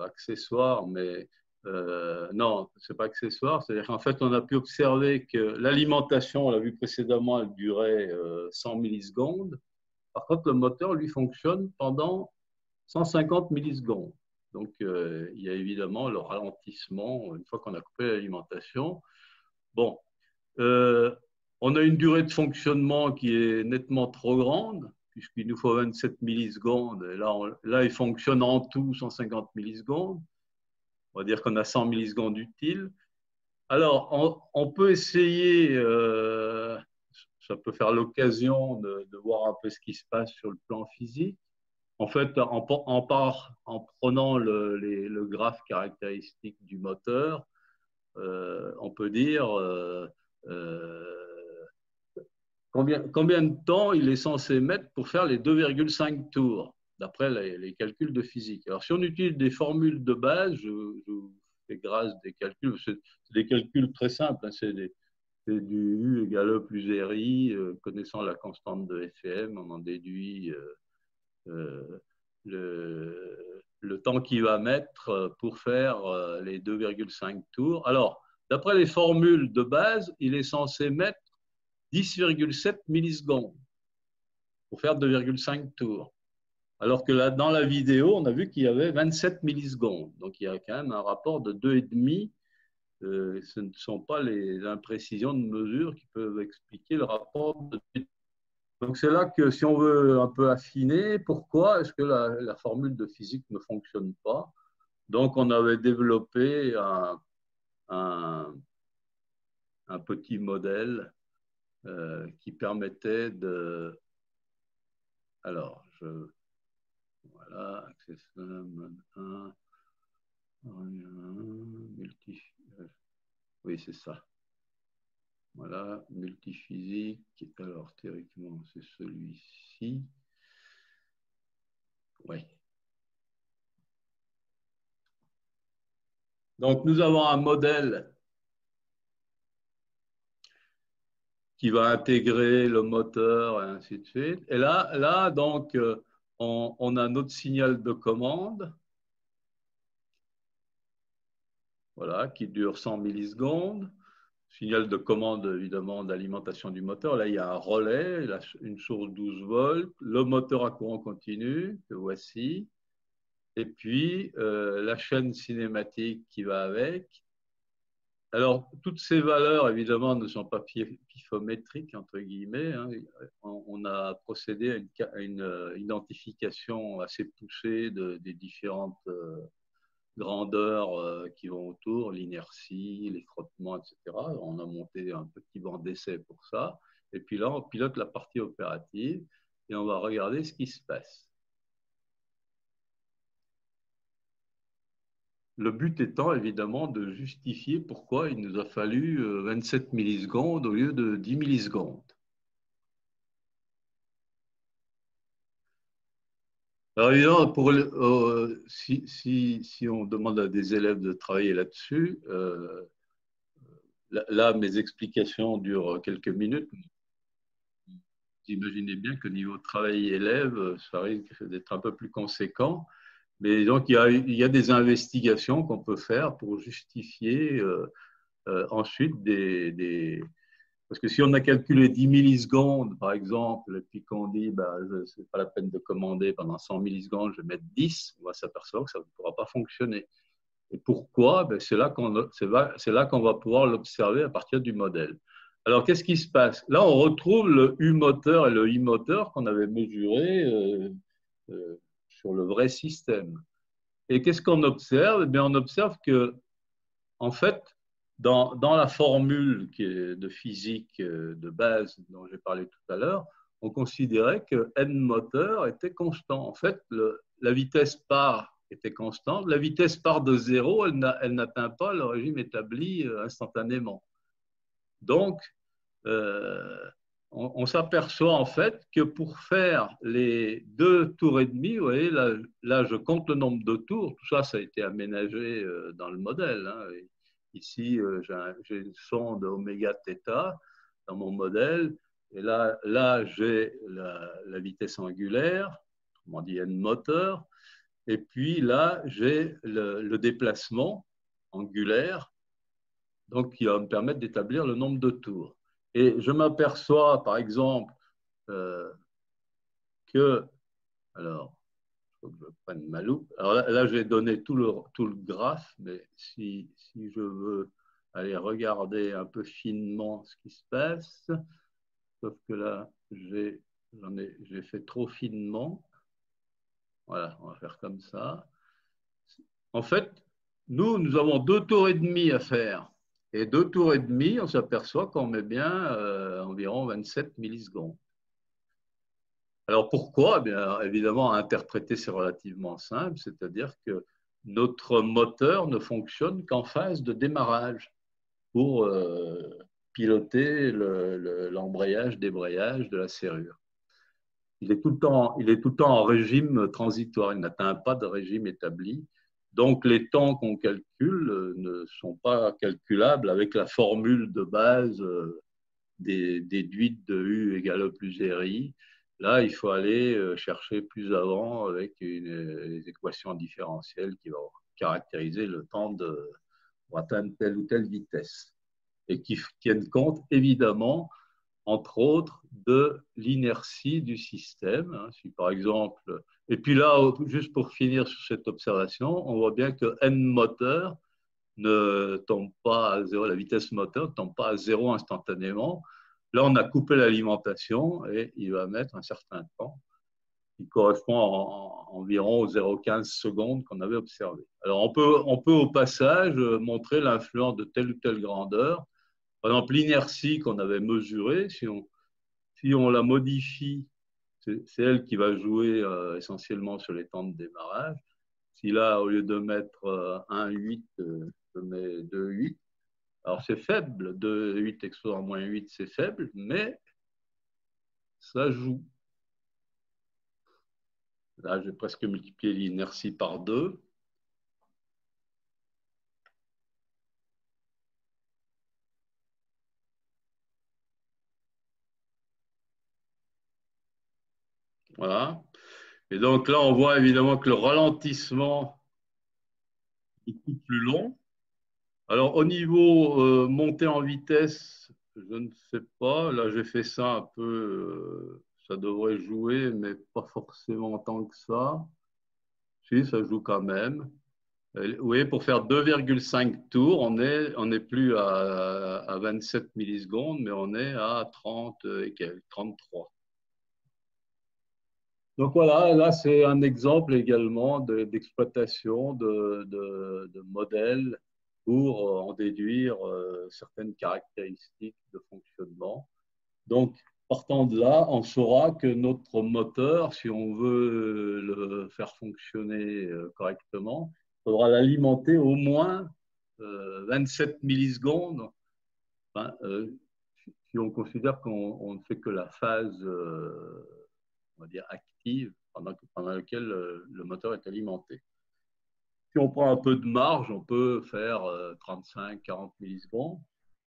accessoire, mais non, c'est pas accessoire, c'est-à-dire qu'en fait on a pu observer que l'alimentation, on l'a vu précédemment, elle durait 100 millisecondes. Par contre, le moteur, lui, fonctionne pendant 150 millisecondes. Donc, il y a évidemment le ralentissement une fois qu'on a coupé l'alimentation. Bon, on a une durée de fonctionnement qui est nettement trop grande, puisqu'il nous faut 27 millisecondes. Et là, il fonctionne en tout 150 millisecondes. On va dire qu'on a 100 millisecondes utiles. Alors, on peut essayer, ça peut faire l'occasion de voir un peu ce qui se passe sur le plan physique. En fait, en prenant le graphe caractéristique du moteur, on peut dire combien de temps il est censé mettre pour faire les 2,5 tours, d'après les calculs de physique. Alors, si on utilise des formules de base, je vous fais grâce des calculs, c'est des calculs très simples, hein, c'est du U égale E plus RI, connaissant la constante de FM, on en déduit le temps qu'il va mettre pour faire les 2,5 tours. Alors, d'après les formules de base, il est censé mettre 10,7 millisecondes pour faire 2,5 tours. Alors que là, dans la vidéo, on a vu qu'il y avait 27 millisecondes. Donc, il y a quand même un rapport de 2,5. Ce ne sont pas les imprécisions de mesure qui peuvent expliquer le rapport de 2,5. Donc, c'est là que si on veut un peu affiner, pourquoi est-ce que la formule de physique ne fonctionne pas? Donc, on avait développé un petit modèle qui permettait de… Alors, voilà, access mode 1, oui, c'est ça. Voilà, multiphysique. Alors, théoriquement, c'est celui-ci. Oui. Donc, nous avons un modèle qui va intégrer le moteur et ainsi de suite. Et là donc, on a notre signal de commande, voilà, qui dure 100 millisecondes. Signal de commande, évidemment, d'alimentation du moteur. Là, il y a un relais, une source 12 volts, le moteur à courant continu, que voici. et puis la chaîne cinématique qui va avec. Alors, toutes ces valeurs, évidemment, ne sont pas pifométriques, entre guillemets. Hein. On a procédé à une identification assez poussée des différentes grandeurs qui vont autour, l'inertie, les frottements, etc. On a monté un petit banc d'essai pour ça. Et puis là, on pilote la partie opérative et on va regarder ce qui se passe. Le but étant évidemment de justifier pourquoi il nous a fallu 27 millisecondes au lieu de 10 millisecondes. Alors évidemment, si on demande à des élèves de travailler là-dessus, là, mes explications durent quelques minutes. Vous imaginez bien que niveau travail élève, ça risque d'être un peu plus conséquent. Mais donc, il y a des investigations qu'on peut faire pour justifier ensuite Parce que si on a calculé 10 millisecondes, par exemple, et puis qu'on dit ce n'est pas la peine de commander pendant 100 millisecondes, je vais mettre 10, on va s'apercevoir que ça ne pourra pas fonctionner. Et pourquoi? C'est là qu'on va pouvoir l'observer à partir du modèle. Alors, qu'est-ce qui se passe? Là, on retrouve le U-moteur et le I-moteur qu'on avait mesuré sur le vrai système. Et qu'est-ce qu'on observe? Eh bien, on observe que, en fait, dans la formule qui est de physique de base dont j'ai parlé tout à l'heure, on considérait que N moteur était constant. En fait, la vitesse par était constante. La vitesse part de 0, elle n'atteint pas le régime établi instantanément. Donc, on s'aperçoit en fait que pour faire les 2 tours et demi, vous voyez, là je compte le nombre de tours, tout ça, ça a été aménagé dans le modèle. Hein. Ici, j'ai une sonde oméga θ dans mon modèle, et là j'ai la vitesse angulaire, on dit N moteur, et puis là j'ai le déplacement angulaire, donc qui va me permettre d'établir le nombre de tours. Et je m'aperçois, par exemple, que, alors, il faut que je prenne ma loupe. Alors là j'ai donné tout le graphe, mais si je veux aller regarder un peu finement ce qui se passe, sauf que là, j'ai fait trop finement. Voilà, on va faire comme ça. En fait, nous avons 2 tours et demi à faire. Et 2 tours et demi, on s'aperçoit qu'on met bien environ 27 millisecondes. Alors pourquoi? Eh bien, évidemment, à interpréter, c'est relativement simple, c'est-à-dire que notre moteur ne fonctionne qu'en phase de démarrage pour piloter l'embrayage, débrayage de la serrure. Il est tout le temps en régime transitoire, il n'atteint pas de régime établi. Donc, les temps qu'on calcule ne sont pas calculables avec la formule de base déduite de U égale E plus RI. Là, il faut aller chercher plus avant avec les équations différentielles qui vont caractériser le temps pour atteindre telle ou telle vitesse et qui tiennent compte, évidemment, entre autres, de l'inertie du système. Si, par exemple, et puis là, juste pour finir sur cette observation, on voit bien que N moteur ne tombe pas à 0, la vitesse moteur ne tombe pas à 0 instantanément. Là, on a coupé l'alimentation et il va mettre un certain temps qui correspond environ aux 0,15 secondes qu'on avait observé. Alors, on peut au passage montrer l'influence de telle ou telle grandeur. Par exemple, l'inertie qu'on avait mesurée, si on la modifie, c'est elle qui va jouer essentiellement sur les temps de démarrage. Si là, au lieu de mettre 1,8, je mets 2,8, alors c'est faible, 2,8 exposant moins 8, c'est faible, mais ça joue. Là, j'ai presque multiplié l'inertie par 2. Voilà. Et donc là, on voit évidemment que le ralentissement est beaucoup plus long. Alors, au niveau montée en vitesse, je ne sais pas. Là, j'ai fait ça un peu, ça devrait jouer, mais pas forcément tant que ça. Si, ça joue quand même. Vous voyez, pour faire 2,5 tours, on n'est plus à 27 millisecondes, mais on est à 30 et 33. Donc voilà, là c'est un exemple également d'exploitation de modèles pour en déduire certaines caractéristiques de fonctionnement. Donc, partant de là, on saura que notre moteur, si on veut le faire fonctionner correctement, il faudra l'alimenter au moins 27 millisecondes. Enfin, si on considère qu'on ne fait que la phase, on va dire, active, pendant laquelle le moteur est alimenté. Si on prend un peu de marge, on peut faire 35-40 millisecondes.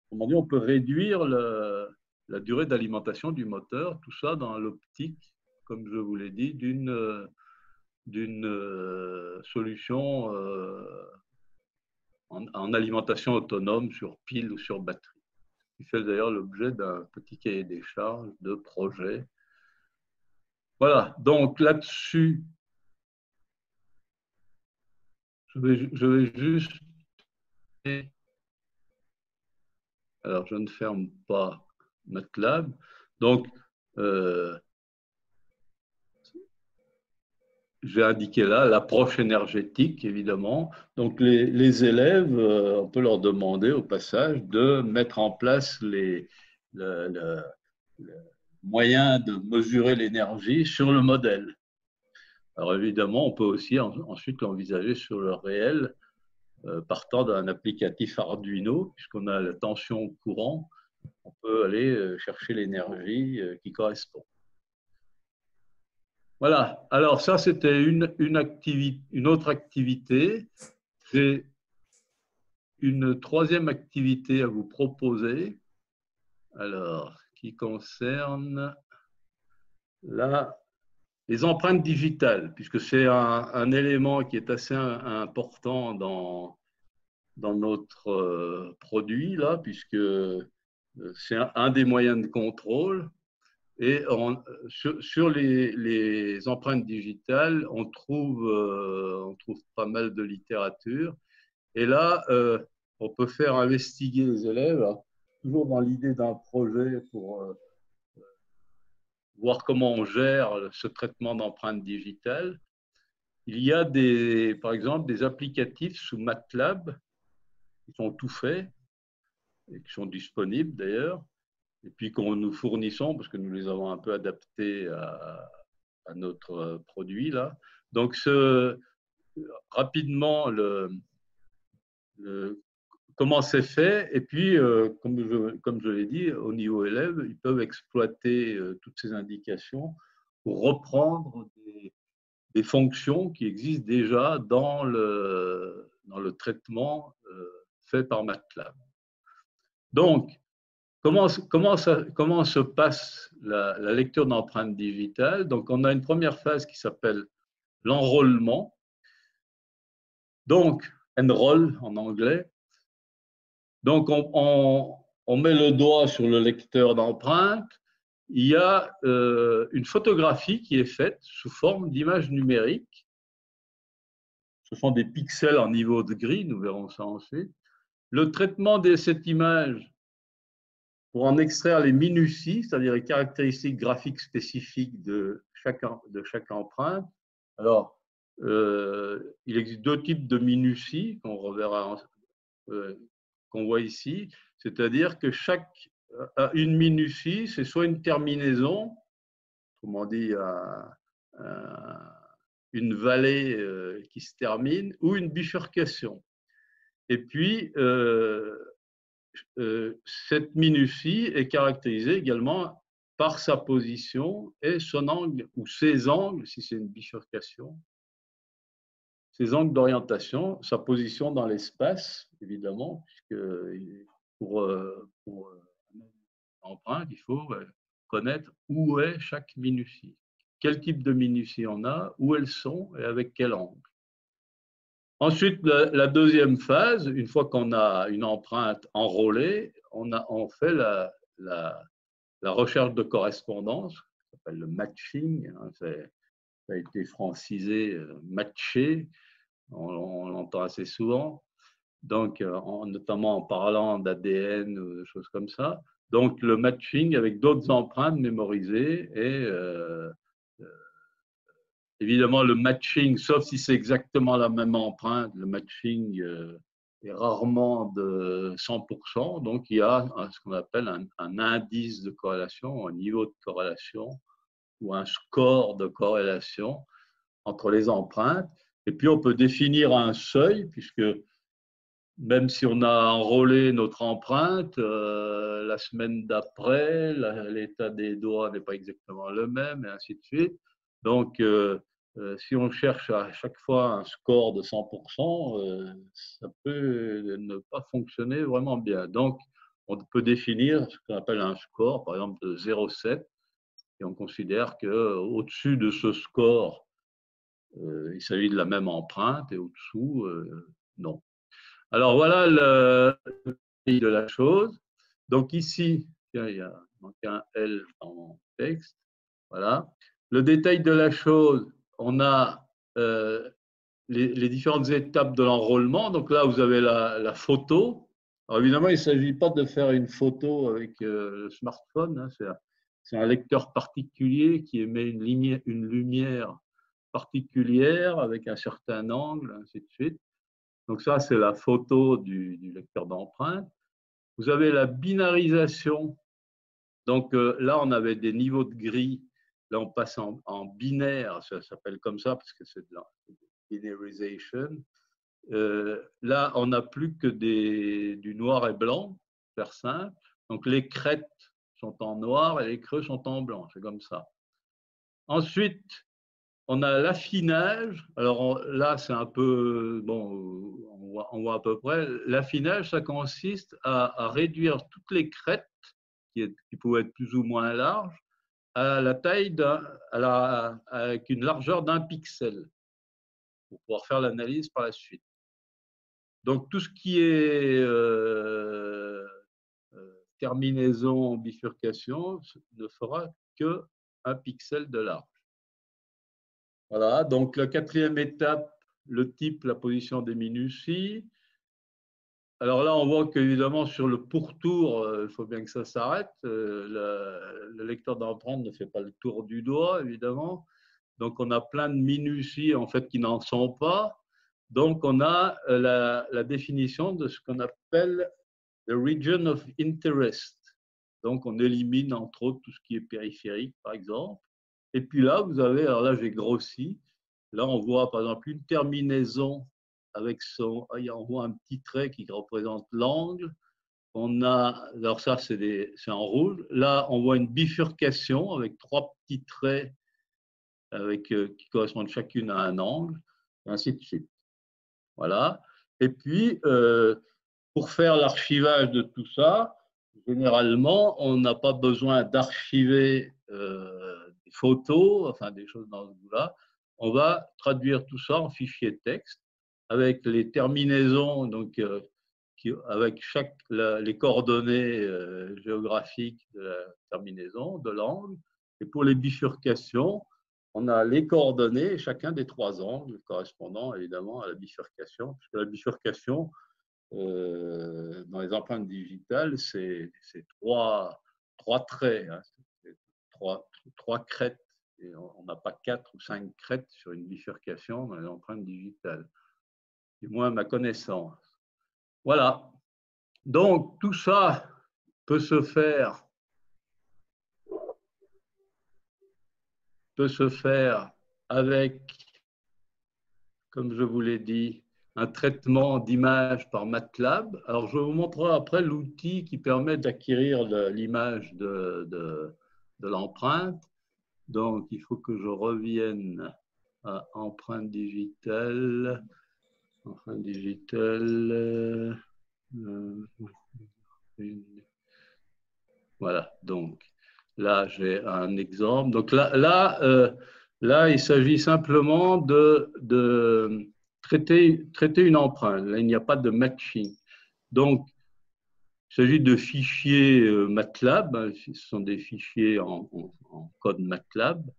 Autrement dit, on peut réduire la durée d'alimentation du moteur, tout ça dans l'optique, comme je vous l'ai dit, d'une solution en alimentation autonome sur pile ou sur batterie, qui fait d'ailleurs l'objet d'un petit cahier des charges de projet. Voilà, donc là-dessus, je vais juste... Alors, je ne ferme pas MATLAB. Donc, j'ai indiqué là l'approche énergétique, évidemment. Donc, les élèves, on peut leur demander au passage de mettre en place le moyen de mesurer l'énergie sur le modèle. Alors, évidemment, on peut aussi ensuite l'envisager sur le réel, partant d'un applicatif Arduino, puisqu'on a la tension courant, on peut aller chercher l'énergie qui correspond. Voilà, alors ça c'était une autre activité. J'ai une troisième activité à vous proposer, alors qui concerne les empreintes digitales, puisque c'est un élément qui est assez important dans notre produit, là, puisque c'est un des moyens de contrôle. Et sur les empreintes digitales, on trouve pas mal de littérature. Et là, on peut faire investiguer les élèves, toujours dans l'idée d'un projet pour voir comment on gère ce traitement d'empreintes digitales. Il y a par exemple des applicatifs sous MATLAB qui sont tout faits et qui sont disponibles d'ailleurs, et puis qu'on nous fournissons parce que nous les avons un peu adaptés à notre produit là. Donc rapidement comment c'est fait, et puis comme je l'ai dit, au niveau élève, ils peuvent exploiter toutes ces indications pour reprendre des fonctions qui existent déjà dans le traitement fait par MATLAB. Donc, comment se passe la lecture d'empreintes digitales? Donc, on a une première phase qui s'appelle l'enrôlement. Donc, enroll en anglais. Donc, on met le doigt sur le lecteur d'empreintes. Il y a une photographie qui est faite sous forme d'image numérique. Ce sont des pixels en niveau de gris, nous verrons ça ensuite. Le traitement de cette image pour en extraire les minuties, c'est-à-dire les caractéristiques graphiques spécifiques de chaque empreinte. Alors, il existe deux types de minuties qu'on reverra, qu'on voit ici, c'est-à-dire que une minutie, c'est soit une terminaison, autrement dit une vallée qui se termine, ou une bifurcation. Et puis, cette minutie est caractérisée également par sa position et son angle, ou ses angles, si c'est une bifurcation, ses angles d'orientation, sa position dans l'espace, évidemment, puisque pour empreinte, il faut connaître où est chaque minutie, quel type de minutie on a, où elles sont et avec quel angle. Ensuite, la deuxième phase, une fois qu'on a une empreinte enrôlée, on fait la recherche de correspondance, ça s'appelle le matching. ça a été francisé, matché, on l'entend assez souvent, donc notamment en parlant d'ADN ou de choses comme ça. Donc le matching avec d'autres empreintes mémorisées et évidemment le matching, sauf si c'est exactement la même empreinte, le matching est rarement de 100%. Donc il y a ce qu'on appelle un indice de corrélation, un niveau de corrélation ou un score de corrélation entre les empreintes. Et puis on peut définir un seuil, puisque même si on a enrôlé notre empreinte, la semaine d'après, l'état des doigts n'est pas exactement le même, et ainsi de suite. Donc, si on cherche à chaque fois un score de 100%, ça peut ne pas fonctionner vraiment bien. Donc, on peut définir ce qu'on appelle un score, par exemple de 0,7, et on considère qu'au-dessus de ce score, il s'agit de la même empreinte, et au-dessous, non. Alors voilà le détail de la chose. Donc ici, il y a un L dans mon texte. Voilà. Le détail de la chose, on a les différentes étapes de l'enrôlement. Donc là, vous avez la photo. Alors évidemment, il ne s'agit pas de faire une photo avec le smartphone. Hein. C'est un lecteur particulier qui émet une lumière particulière avec un certain angle, ainsi de suite. Donc ça, c'est la photo du lecteur d'empreinte. Vous avez la binarisation. Donc là, on avait des niveaux de gris. Là, on passe en binaire. Ça s'appelle comme ça parce que c'est de la binarisation. Là, on n'a plus que du noir et blanc, pour faire simple. Donc les crêtes sont en noir et les creux sont en blanc. C'est comme ça. Ensuite, on a l'affinage. Alors là, c'est un peu, bon, on voit à peu près. L'affinage, ça consiste à réduire toutes les crêtes, qui pouvaient être plus ou moins larges, à la taille avec une largeur d'1 pixel, pour pouvoir faire l'analyse par la suite. Donc tout ce qui est terminaison, bifurcation, ne fera que 1 pixel de large. Voilà, donc la quatrième étape, le type, la position des minuties. Alors là, on voit qu'évidemment, sur le pourtour, il faut bien que ça s'arrête. Le lecteur d'empreinte ne fait pas le tour du doigt, évidemment. Donc, on a plein de minuties, en fait, qui n'en sont pas. Donc, on a la définition de ce qu'on appelle the region of interest. Donc, on élimine, entre autres, tout ce qui est périphérique, par exemple. Et puis là, vous avez, alors là, j'ai grossi. Là, on voit, par exemple, une terminaison avec on voit un petit trait qui représente l'angle. On a, alors ça, c'est en rouge. Là, on voit une bifurcation avec 3 petits traits qui correspondent chacune à un angle, et ainsi de suite. Voilà. Et puis, pour faire l'archivage de tout ça, généralement, on n'a pas besoin d'archiver des photos, enfin des choses dans ce goût-là. On va traduire tout ça en fichier texte avec les terminaisons, donc avec les coordonnées géographiques de la terminaison, de l'angle. Et pour les bifurcations, on a les coordonnées, chacun des 3 angles correspondant évidemment à la bifurcation, puisque la bifurcation, dans les empreintes digitales, c'est 3 traits, hein, 3 crêtes. Et on n'a pas 4 ou 5 crêtes sur une bifurcation dans les empreintes digitales, du moins à ma connaissance. Voilà. Donc, tout ça peut se faire avec, comme je vous l'ai dit, un traitement d'image par MATLAB. Alors, je vous montrerai après l'outil qui permet d'acquérir l'image de l'empreinte. Donc, il faut que je revienne à empreinte digitale. Empreinte digitale. Voilà, donc là, j'ai un exemple. Donc là il s'agit simplement de traiter une empreinte. Là, il n'y a pas de matching. Donc, il s'agit de fichiers MATLAB. Ce sont des fichiers en code MATLAB.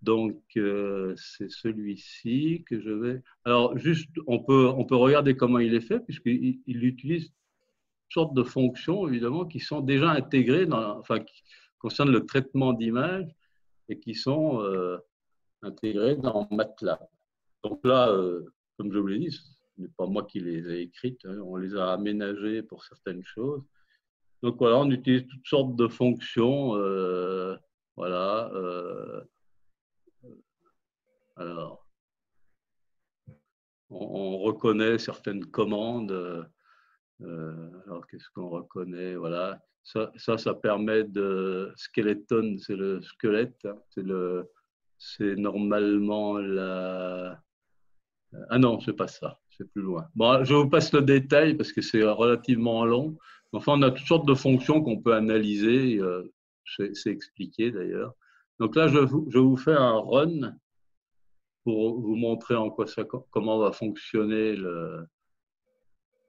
Donc, c'est celui-ci que je vais… Alors, juste, on peut regarder comment il est fait, puisqu'il utilise toutes sortes de fonctions, évidemment, qui sont déjà intégrées, enfin, qui concernent le traitement d'image et qui sont intégrées dans MATLAB. Donc là, comme je vous l'ai dit, ce n'est pas moi qui les ai écrites, hein, on les a aménagées pour certaines choses. Donc voilà, on utilise toutes sortes de fonctions, voilà. Alors, on reconnaît certaines commandes. Alors, qu'est-ce qu'on reconnaît? Voilà. Ça permet de… Skeleton, c'est le squelette. Hein, c'est normalement la… Ah non, c'est pas ça. C'est plus loin. Bon, je vous passe le détail parce que c'est relativement long. Enfin, on a toutes sortes de fonctions qu'on peut analyser. C'est expliqué d'ailleurs. Donc là, je vous fais un run pour vous montrer en quoi comment va fonctionner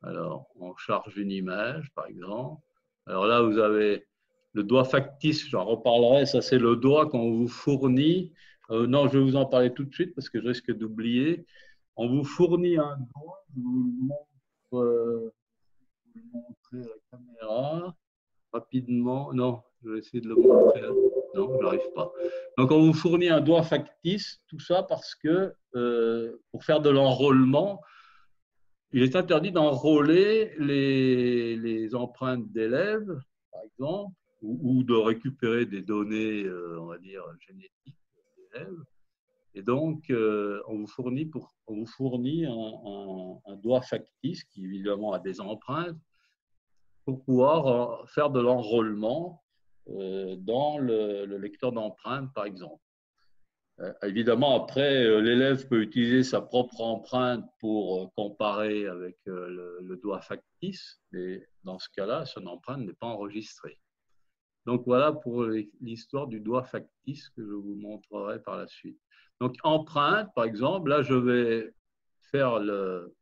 alors, on charge une image, par exemple. Alors là, vous avez le doigt factice, j'en reparlerai, ça c'est le doigt qu'on vous fournit. Non, je vais vous en parler tout de suite parce que je risque d'oublier. On vous fournit un doigt, je vous le montrer à la caméra rapidement. Non, je vais essayer de le montrer. Non, je n'arrive pas. Donc, on vous fournit un doigt factice, tout ça parce que pour faire de l'enrôlement, il est interdit d'enrôler les empreintes d'élèves, par exemple, ou de récupérer des données, on va dire, génétiques d'élèves. Et donc, on vous fournit un doigt factice qui, évidemment, a des empreintes pour pouvoir faire de l'enrôlement dans le lecteur d'empreintes, par exemple. Évidemment, après, l'élève peut utiliser sa propre empreinte pour comparer avec le doigt factice, mais dans ce cas-là, son empreinte n'est pas enregistrée. Donc voilà pour l'histoire du doigt factice que je vous montrerai par la suite. Donc empreinte, par exemple, là je vais faire le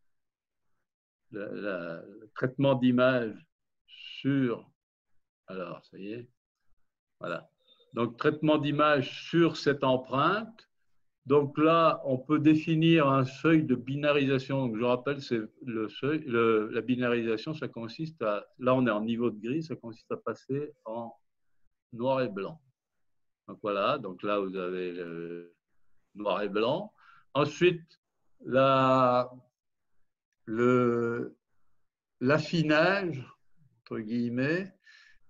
traitement d'image sur… Alors, ça y est, voilà. Donc traitement d'image sur cette empreinte. Donc là, on peut définir un seuil de binarisation. Donc, je rappelle, c'est le seuil, la binarisation, ça consiste à… Là, on est en niveau de gris, ça consiste à passer en noir et blanc. Donc voilà, donc là, vous avez le noir et blanc. Ensuite, l'affinage, entre guillemets,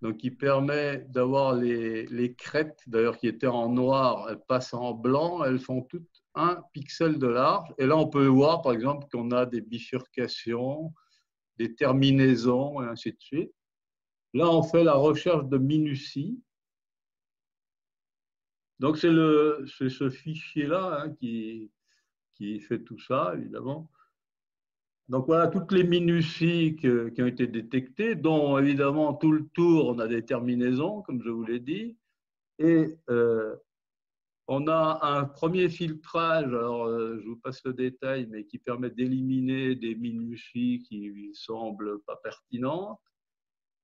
donc qui permet d'avoir les crêtes, d'ailleurs qui étaient en noir, elles passent en blanc, elles font toutes 1 pixel de large. Et là, on peut voir, par exemple, qu'on a des bifurcations, des terminaisons, et ainsi de suite. Là, on fait la recherche de minutie. Donc, c'est ce fichier-là hein, qui fait tout ça, évidemment. Donc, voilà toutes les minuties qui ont été détectées, dont, évidemment, tout le tour, on a des terminaisons, comme je vous l'ai dit. Et on a un premier filtrage, alors je vous passe le détail, mais qui permet d'éliminer des minuties qui semblent pas pertinentes.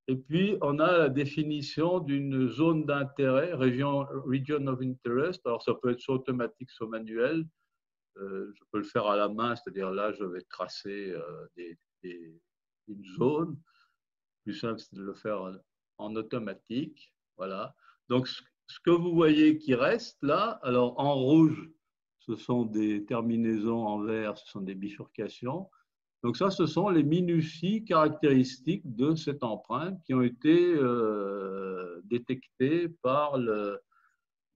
Et puis, on a la définition d'une zone d'intérêt, region of interest. Alors, ça peut être soit automatique, soit manuel. Je peux le faire à la main, c'est-à-dire là, je vais tracer une zone. Plus simple, c'est de le faire en automatique. Voilà. Donc, ce que vous voyez qui reste là, alors en rouge, ce sont des terminaisons, en vert, ce sont des bifurcations. Donc ça, ce sont les minuties caractéristiques de cette empreinte qui ont été détectées par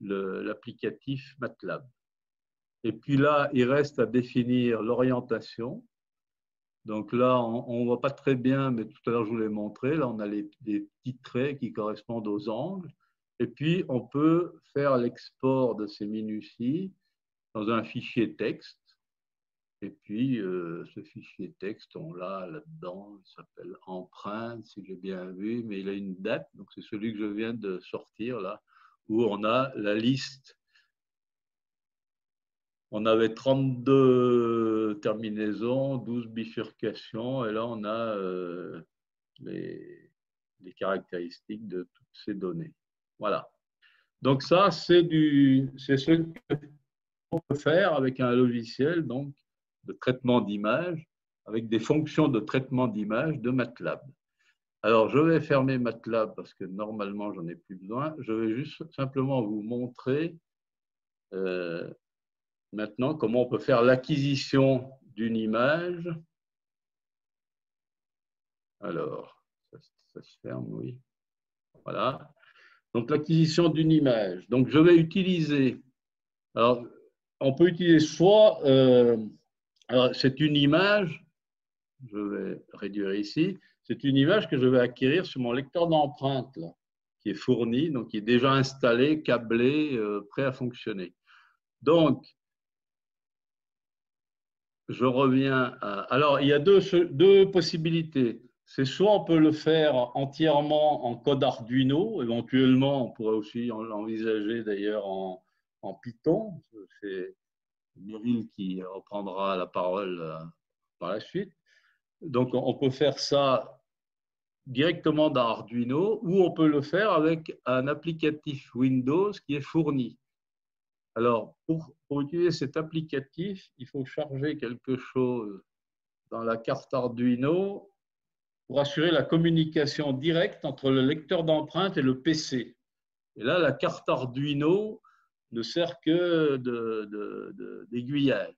l'applicatif MATLAB. Et puis là, il reste à définir l'orientation. Donc là, on ne voit pas très bien, mais tout à l'heure, je vous l'ai montré. Là, on a des petits traits qui correspondent aux angles. Et puis, on peut faire l'export de ces minuties dans un fichier texte. Et puis, ce fichier texte, on l'a là-dedans. Il s'appelle empreinte, si j'ai bien vu, mais il a une date. Donc, c'est celui que je viens de sortir, là, où on a la liste. On avait 32 terminaisons, 12 bifurcations, et là, on a les caractéristiques de toutes ces données. Voilà. Donc ça, c'est ce que on peut faire avec un logiciel donc, de traitement d'image, avec des fonctions de traitement d'image de MATLAB. Alors, je vais fermer MATLAB parce que normalement, j'en ai plus besoin. Je vais juste simplement vous montrer maintenant comment on peut faire l'acquisition d'une image. Alors, ça se ferme, oui. Voilà. Donc, l'acquisition d'une image. Donc, je vais utiliser. Alors, on peut utiliser soit. Alors, c'est une image. Je vais réduire ici. C'est une image que je vais acquérir sur mon lecteur d'empreintes, qui est fourni, donc qui est déjà installé, câblé, prêt à fonctionner. Donc, je reviens à… Alors, il y a deux possibilités. C'est soit on peut le faire entièrement en code Arduino, éventuellement on pourrait aussi l'envisager d'ailleurs en Python. C'est Meryl qui reprendra la parole par la suite. Donc, on peut faire ça directement dans Arduino ou on peut le faire avec un applicatif Windows qui est fourni. Alors, pour utiliser cet applicatif, il faut charger quelque chose dans la carte Arduino pour assurer la communication directe entre le lecteur d'empreintes et le PC. Et là, la carte Arduino ne sert que d'aiguillage.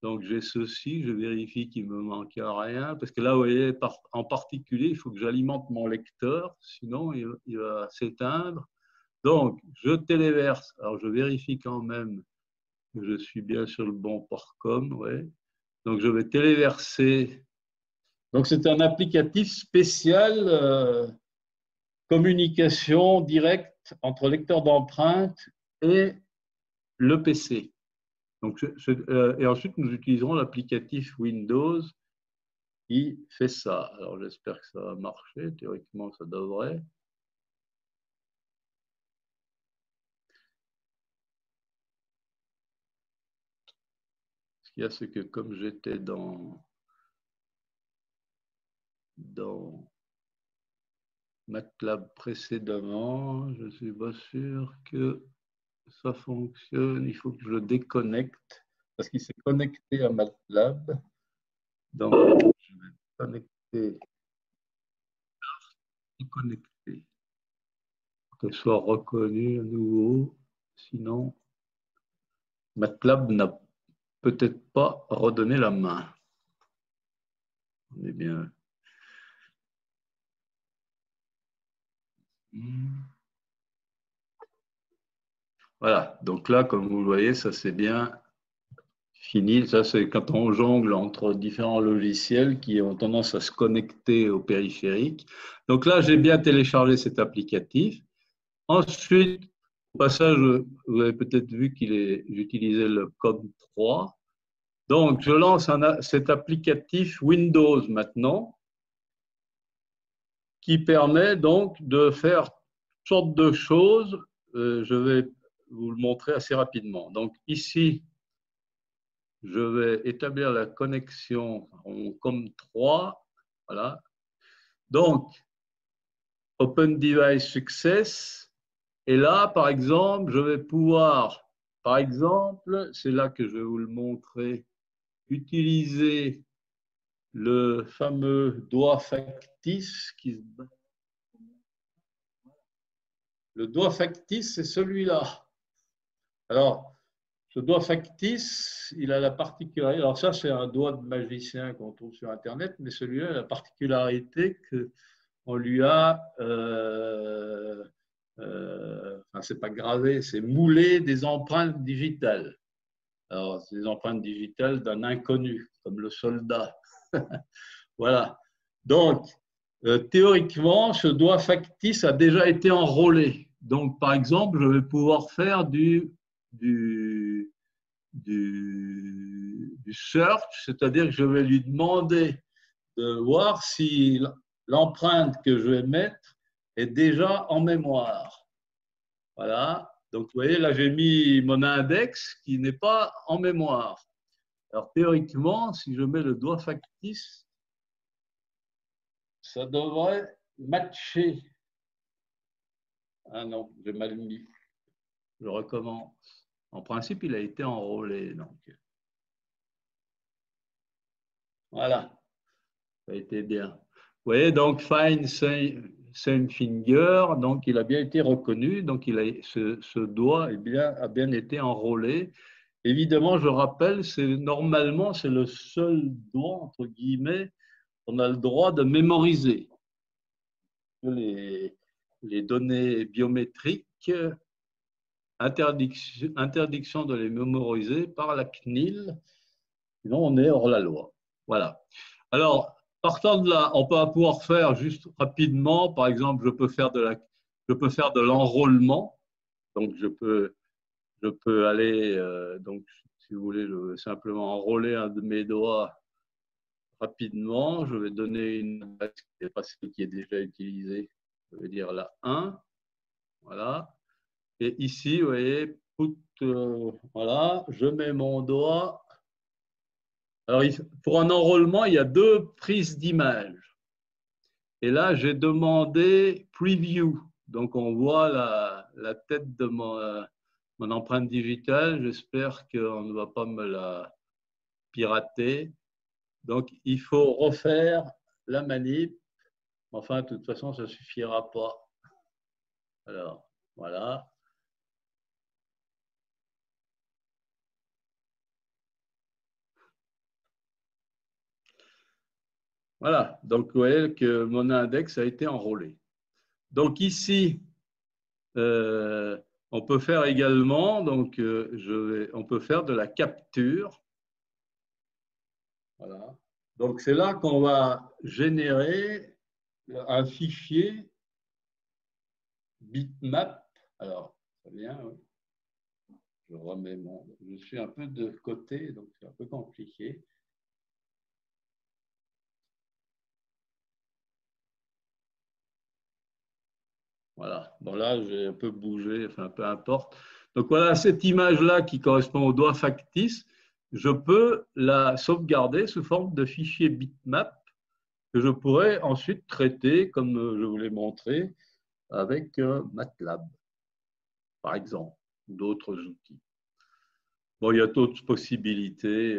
Donc, j'ai ceci, je vérifie qu'il ne me manque rien, parce que là, vous voyez, en particulier, il faut que j'alimente mon lecteur, sinon il va s'éteindre. Donc, je téléverse. Alors, je vérifie quand même que je suis bien sur le bon port-com. Ouais. Donc, je vais téléverser. Donc, c'est un applicatif spécial communication directe entre lecteur d'empreintes et le PC. Donc, et ensuite, nous utiliserons l'applicatif Windows qui fait ça. Alors, j'espère que ça va marcher. Théoriquement, ça devrait. Ce qu'il y a, c'est que comme j'étais dans MATLAB précédemment, je ne suis pas sûr que ça fonctionne. Il faut que je le déconnecte parce qu'il s'est connecté à MATLAB. Donc, je vais connecter et connecter pour qu'elle soit reconnue à nouveau. Sinon, MATLAB n'a peut-être pas redonné la main. On est bien. Voilà, donc là, comme vous le voyez, ça c'est bien fini. Ça, c'est quand on jongle entre différents logiciels qui ont tendance à se connecter au périphérique. Donc là, j'ai bien téléchargé cet applicatif. Ensuite, au passage, vous avez peut-être vu j'utilisais le COM3. Donc, je lance cet applicatif Windows maintenant, qui permet donc de faire toutes sortes de choses. Je vais vous le montrer assez rapidement. Donc, ici, je vais établir la connexion en COM3. Voilà. Donc, Open Device Success. Et là, par exemple, je vais pouvoir, par exemple, c'est là que je vais vous le montrer, utiliser le fameux doigt factice qui se bat. Le doigt factice, c'est celui-là. Alors, ce doigt factice, il a la particularité. Alors, ça, c'est un doigt de magicien qu'on trouve sur Internet, mais celui-là a la particularité qu'on lui a. Enfin, c'est pas gravé, c'est moulé des empreintes digitales. Alors, c'est des empreintes digitales d'un inconnu, comme le soldat. Voilà. Donc, théoriquement, ce doigt factice a déjà été enrôlé. Donc, par exemple, je vais pouvoir faire du search, c'est-à-dire que je vais lui demander de voir si l'empreinte que je vais mettre est déjà en mémoire. Voilà. Donc, vous voyez, là, j'ai mis mon index qui n'est pas en mémoire. Alors, théoriquement, si je mets le doigt factice, ça devrait matcher. Ah non, j'ai mal mis. Je recommence. En principe, il a été enrôlé. Donc. Voilà, ça a été bien. Vous voyez, donc Fine Same Finger, donc il a bien été reconnu, donc ce doigt a bien été enrôlé. Évidemment, je rappelle, normalement, c'est le seul doigt, entre guillemets, qu'on a le droit de mémoriser. Les données biométriques, interdiction de les mémoriser par la CNIL, sinon on est hors la loi. Voilà. Alors, partant de là, on va pouvoir faire juste rapidement, par exemple, je peux faire de l'enrôlement, donc je peux aller, donc si vous voulez, je vais simplement enrôler un de mes doigts rapidement. Je vais donner une adresse qui n'est pas celle qui est déjà utilisée. Je vais dire la 1. Voilà. Et ici, vous voyez, voilà, je mets mon doigt. Alors, pour un enrôlement, il y a 2 prises d'image. Et là, j'ai demandé Preview. Donc, on voit la tête de mon empreinte digitale. J'espère qu'on ne va pas me la pirater. Donc, il faut refaire la manip. Enfin, de toute façon, ça ne suffira pas. Alors, voilà. Voilà. Donc, vous voyez que mon index a été enrôlé. Donc, ici, on peut faire également, donc, on peut faire de la capture. Voilà. Donc, c'est là qu'on va générer un fichier bitmap. Alors, très bien, oui. Je remets je suis un peu de côté, donc c'est un peu compliqué. Voilà. Bon, là, j'ai un peu bougé, enfin, peu importe. Donc, voilà, cette image-là qui correspond au doigt factice, je peux la sauvegarder sous forme de fichier bitmap que je pourrais ensuite traiter, comme je vous l'ai montré, avec MATLAB, par exemple, ou d'autres outils. Bon, il y a d'autres possibilités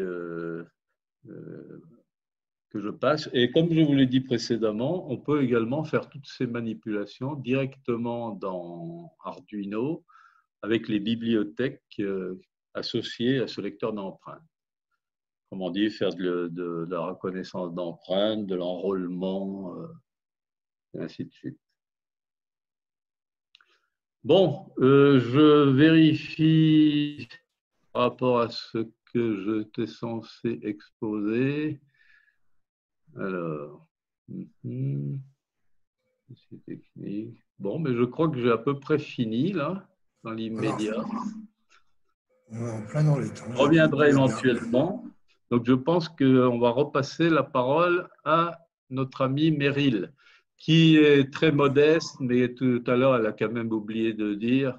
que je passe. Et comme je vous l'ai dit précédemment, on peut également faire toutes ces manipulations directement dans Arduino avec les bibliothèques associées à ce lecteur d'empreintes. Comment dire, faire de la reconnaissance d'empreintes, de l'enrôlement, et ainsi de suite. Bon, je vérifie par rapport à ce que j'étais censé exposer. Alors, technique. Bon, mais je crois que j'ai à peu près fini là, dans l'immédiat. En plein dans les temps. Je reviendrai éventuellement. Donc, je pense qu'on va repasser la parole à notre amie Meryl, qui est très modeste, mais tout à l'heure, elle a quand même oublié de dire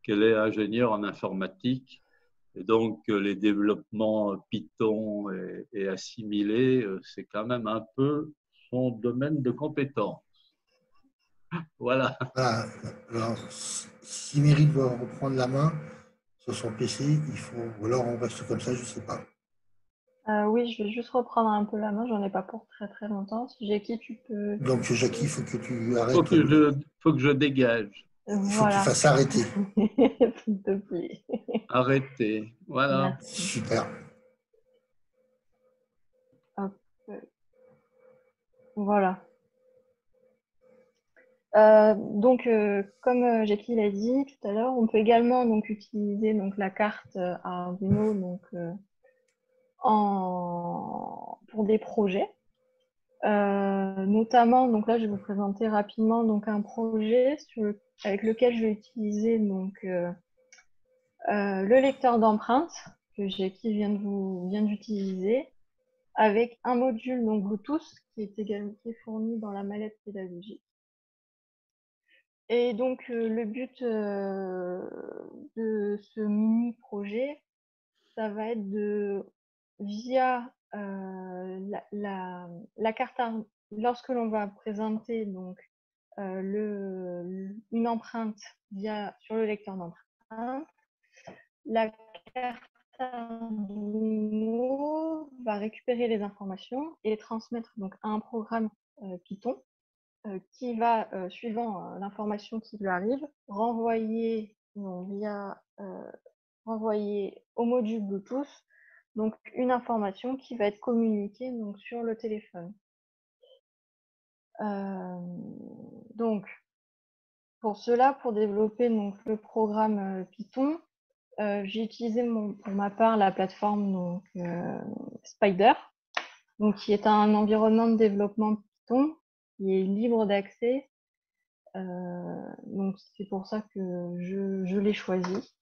qu'elle est ingénieure en informatique. Et donc, les développements Python et assimilés, c'est quand même un peu son domaine de compétence. Voilà. Voilà. Alors, si Meryl veut reprendre la main sur son PC, ou alors on reste comme ça, je ne sais pas. Oui, je vais juste reprendre un peu la main, j'en ai pas pour très très longtemps. Si Jackie, tu peux. Donc, Jackie, il faut que tu arrêtes. Faut que je dégage. Il faut que tu fasses arrêter. S'il te plaît. Arrêter. Voilà. Merci. Super. Hop. Voilà. Donc, comme Jackie l'a dit tout à l'heure, on peut également donc utiliser donc la carte Arduino donc pour des projets. Notamment, donc là, je vais vous présenter rapidement donc un projet avec lequel je vais utiliser donc le lecteur d'empreintes que Jackie vient d'utiliser, avec un module donc Bluetooth qui est fourni dans la mallette pédagogique. Et donc, le but de ce mini-projet, ça va être via la carte, lorsque l'on va présenter donc, une empreinte sur le lecteur d'empreinte, la carte Arduino va récupérer les informations et les transmettre donc à un programme Python qui va, suivant l'information qui lui arrive, renvoyer renvoyer au module Bluetooth donc une information qui va être communiquée donc sur le téléphone. Donc pour cela, pour développer donc le programme Python, j'ai utilisé pour ma part la plateforme donc, Spyder, donc, qui est un environnement de développement Python qui est libre d'accès. Donc c'est pour ça que je l'ai choisi.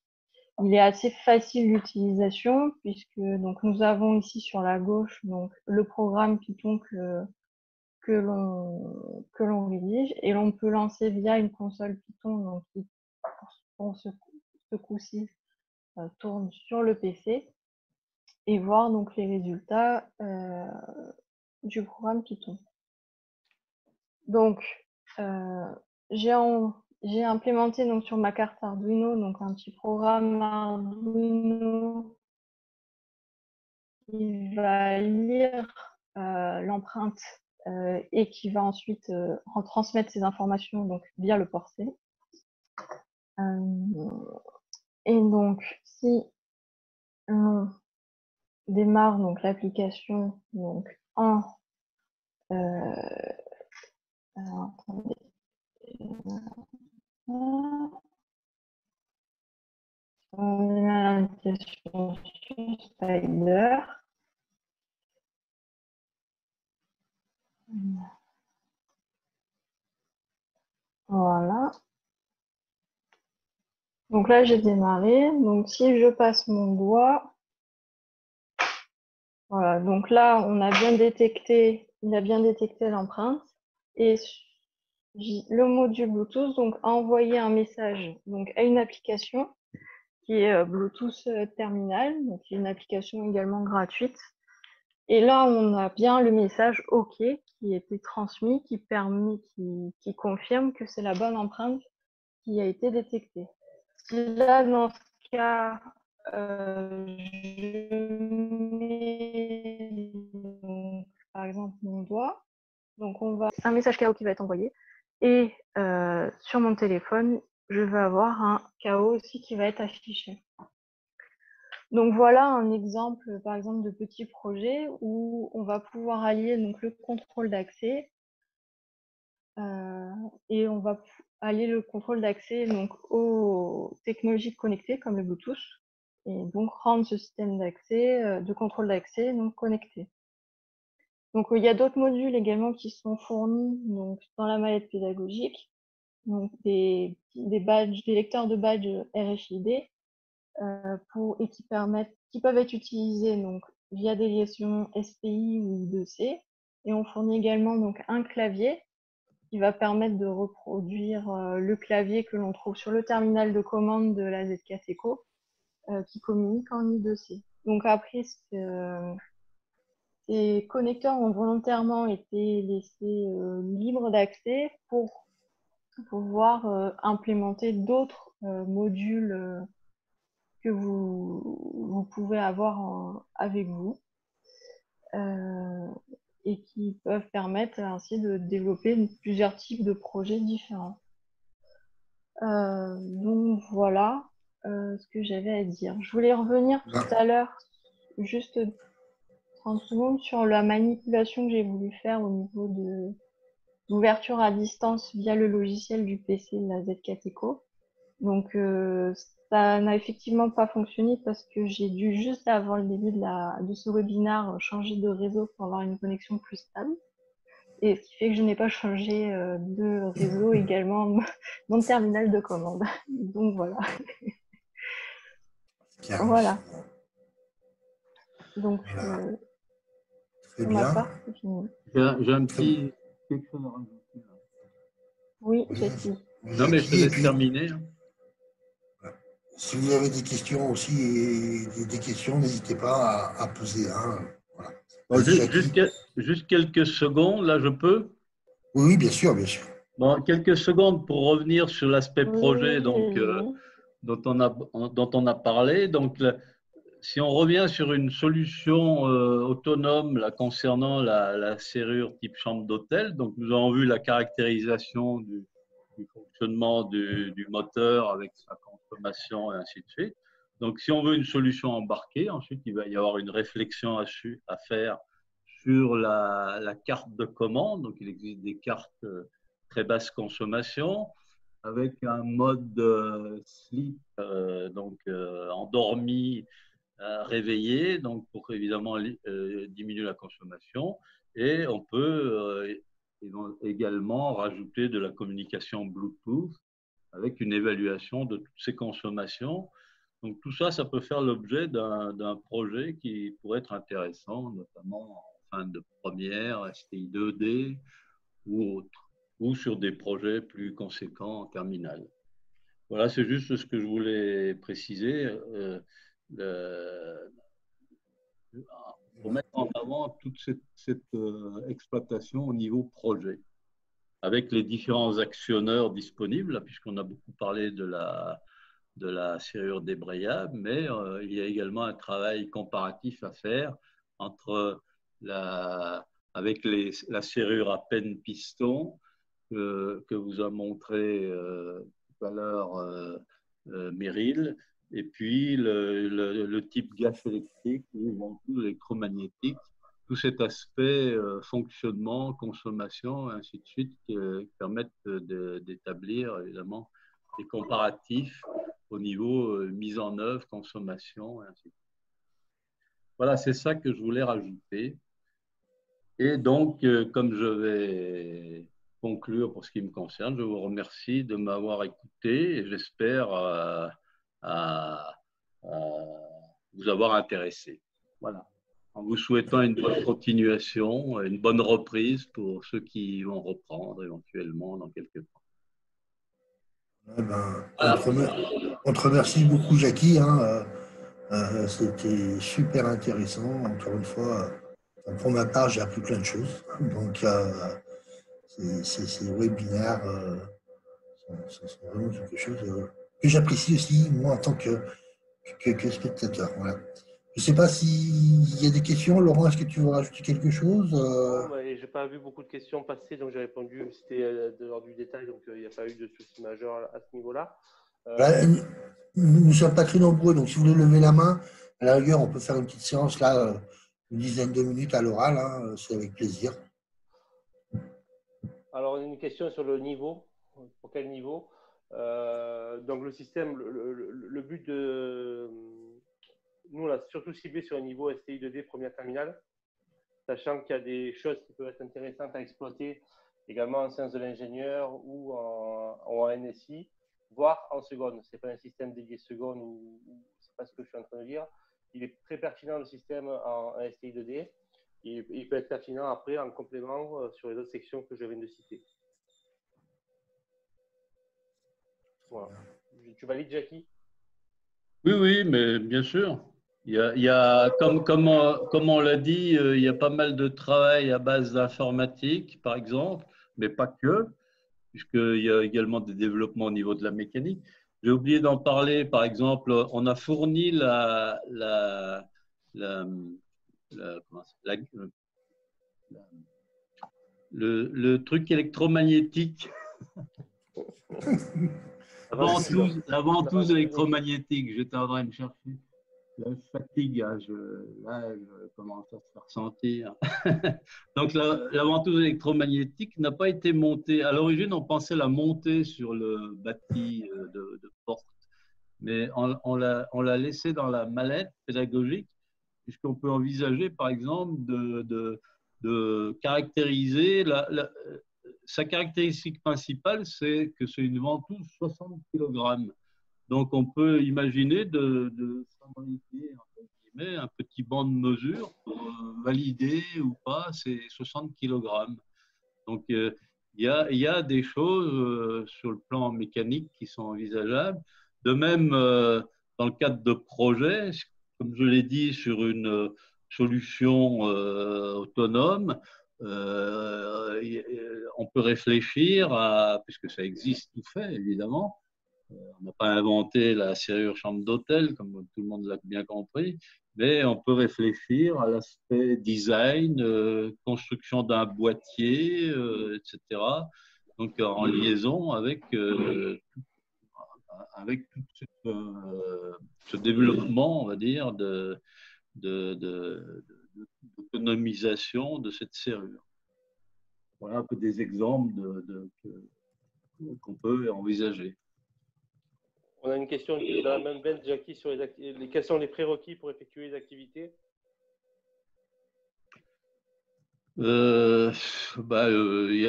Il est assez facile d'utilisation puisque donc nous avons ici sur la gauche donc le programme Python que l'on rédige et l'on peut lancer via une console Python donc, qui pour ce coup-ci tourne sur le PC et voir donc les résultats du programme Python. Donc j'ai implémenté donc sur ma carte Arduino donc un petit programme Arduino qui va lire l'empreinte et qui va ensuite retransmettre ces informations donc via le port C. Et donc si on démarre donc l'application donc en alors, attendez. On démarre l'application sur Spyder. Voilà. Donc là, j'ai démarré. Donc si je passe mon doigt, voilà. Donc là, il a bien détecté l'empreinte et le module Bluetooth donc a envoyé un message donc à une application qui est Bluetooth Terminal, donc qui est une application également gratuite. Et là, on a bien le message OK qui a été transmis, qui confirme que c'est la bonne empreinte qui a été détectée. Là, dans ce cas, je mets donc, par exemple mon doigt. Donc, un message KO qui va être envoyé. Et sur mon téléphone, je vais avoir un KO aussi qui va être affiché. Donc voilà un exemple, par exemple, de petit projet où on va pouvoir allier donc, le contrôle d'accès et on va allier le contrôle d'accès donc aux technologies connectées comme le Bluetooth et donc rendre ce système d'accès, de contrôle d'accès donc connecté. Donc il y a d'autres modules également qui sont fournis donc dans la mallette pédagogique, donc des badges, des lecteurs de badges RFID et qui peuvent être utilisés donc via des liaisons SPI ou I2C. Et on fournit également donc un clavier qui va permettre de reproduire le clavier que l'on trouve sur le terminal de commande de la Z4Eco qui communique en I2C. Donc après, ces connecteurs ont volontairement été laissés libres d'accès pour pouvoir implémenter d'autres modules que vous pouvez avoir avec vous et qui peuvent permettre ainsi de développer plusieurs types de projets différents. Donc voilà ce que j'avais à dire. Je voulais revenir tout à l'heure, juste 30 secondes, sur la manipulation que j'ai voulu faire au niveau d'ouverture à distance via le logiciel du PC de la Z4Eco. Donc ça n'a effectivement pas fonctionné parce que j'ai dû juste avant le début de ce webinaire changer de réseau pour avoir une connexion plus stable. Et ce qui fait que je n'ai pas changé de réseau également mon terminal de commande. Donc voilà. Voilà. Donc pour ma part, c'est fini. J'ai un petit quelque chose à rajouter. Oui, Jackie. Non, mais je te laisse terminer. Si vous avez des questions aussi, des questions, n'hésitez pas à poser. Hein. Voilà. Bon, juste quelques secondes, là je peux? Oui, bien sûr, bien sûr. Bon, quelques secondes pour revenir sur l'aspect projet. Donc, dont on a parlé. Donc, si on revient sur une solution autonome là, concernant la serrure type chambre d'hôtel, donc nous avons vu la caractérisation du fonctionnement du moteur avec sa consommation et ainsi de suite. Donc, si on veut une solution embarquée, ensuite, il va y avoir une réflexion à faire sur la carte de commande. Donc, il existe des cartes très basse consommation avec un mode sleep, donc endormi, réveillé, donc pour évidemment diminuer la consommation. Et on peut également rajouter de la communication Bluetooth avec une évaluation de toutes ces consommations. Donc tout ça, ça peut faire l'objet d'un projet qui pourrait être intéressant, notamment en fin de première, STI 2D ou autre, ou sur des projets plus conséquents en terminale. Voilà, c'est juste ce que je voulais préciser. Pour mettre en avant toute cette exploitation au niveau projet, avec les différents actionneurs disponibles, puisqu'on a beaucoup parlé de la serrure débrayable, mais il y a également un travail comparatif à faire entre avec la serrure à peine piston que vous a montré tout à l'heure Meryl, et puis le type gaz électrique ou ventouse électromagnétique, tout cet aspect fonctionnement, consommation, et ainsi de suite, qui permettent d'établir évidemment des comparatifs au niveau mise en œuvre, consommation, et ainsi de suite. Voilà, c'est ça que je voulais rajouter. Et donc, comme je vais conclure pour ce qui me concerne, je vous remercie de m'avoir écouté et j'espère vous avoir intéressé. Voilà. En vous souhaitant une bonne continuation, une bonne reprise pour ceux qui vont reprendre éventuellement dans quelques temps. Eh ben, on te remercie beaucoup, Jackie. Hein, c'était super intéressant. Encore une fois, pour ma part, j'ai appris plein de choses. Donc, ces webinaires sont vraiment quelque chose que j'apprécie aussi, moi, en tant que spectateur. Voilà. Je ne sais pas s'il y a des questions. Laurent, est-ce que tu veux rajouter quelque chose? Non, je n'ai pas vu beaucoup de questions passer, donc j'ai répondu. C'était de l'ordre du détail, donc il n'y a pas eu de souci majeur à ce niveau-là. Nous ne sommes pas très nombreux, donc si vous voulez lever la main, à la rigueur, on peut faire une petite séance là, une dizaine de minutes à l'oral, hein, c'est avec plaisir. Alors, une question sur le niveau. Pour quel niveau? Donc, le système, le but de. Nous, on a surtout ciblé sur un niveau STI 2D première terminale, sachant qu'il y a des choses qui peuvent être intéressantes à exploiter également en sciences de l'ingénieur ou en NSI, voire en seconde. Ce n'est pas un système dédié seconde ou ce n'est pas ce que je suis en train de dire. Il est très pertinent le système en STI 2D. Et il peut être pertinent après en complément sur les autres sections que je viens de citer. Voilà. Tu valides, Jackie? Oui, mais bien sûr. Il y a comme on l'a dit, il y a pas mal de travail à base d'informatique, par exemple, mais pas que, puisqu'il y a également des développements au niveau de la mécanique. J'ai oublié d'en parler, par exemple, on a fourni le truc électromagnétique. La ventouse électromagnétique, j'étais en train de me chercher. La fatigue, là, je commence à se faire sentir. Donc, la ventouse électromagnétique n'a pas été montée. À l'origine, on pensait la monter sur le bâti de porte, mais on l'a laissée dans la mallette pédagogique, puisqu'on peut envisager, par exemple, de caractériser sa caractéristique principale, c'est que c'est une ventouse 60 kg. Donc, on peut imaginer de fabriquer un petit banc de mesure pour valider ou pas ces 60 kg. Donc, il y a des choses sur le plan mécanique qui sont envisageables. De même, dans le cadre de projets, comme je l'ai dit, sur une solution autonome, on peut réfléchir puisque ça existe tout fait évidemment, On n'a pas inventé la serrure chambre d'hôtel, comme tout le monde l'a bien compris, mais on peut réfléchir à l'aspect design, construction d'un boîtier, etc. Donc, en liaison avec tout ce développement, on va dire, d'autonomisation de cette serrure. Voilà un peu des exemples qu'on peut envisager. On a une question dans la même veine, Jackie, sur quels sont les prérequis pour effectuer les activités? Il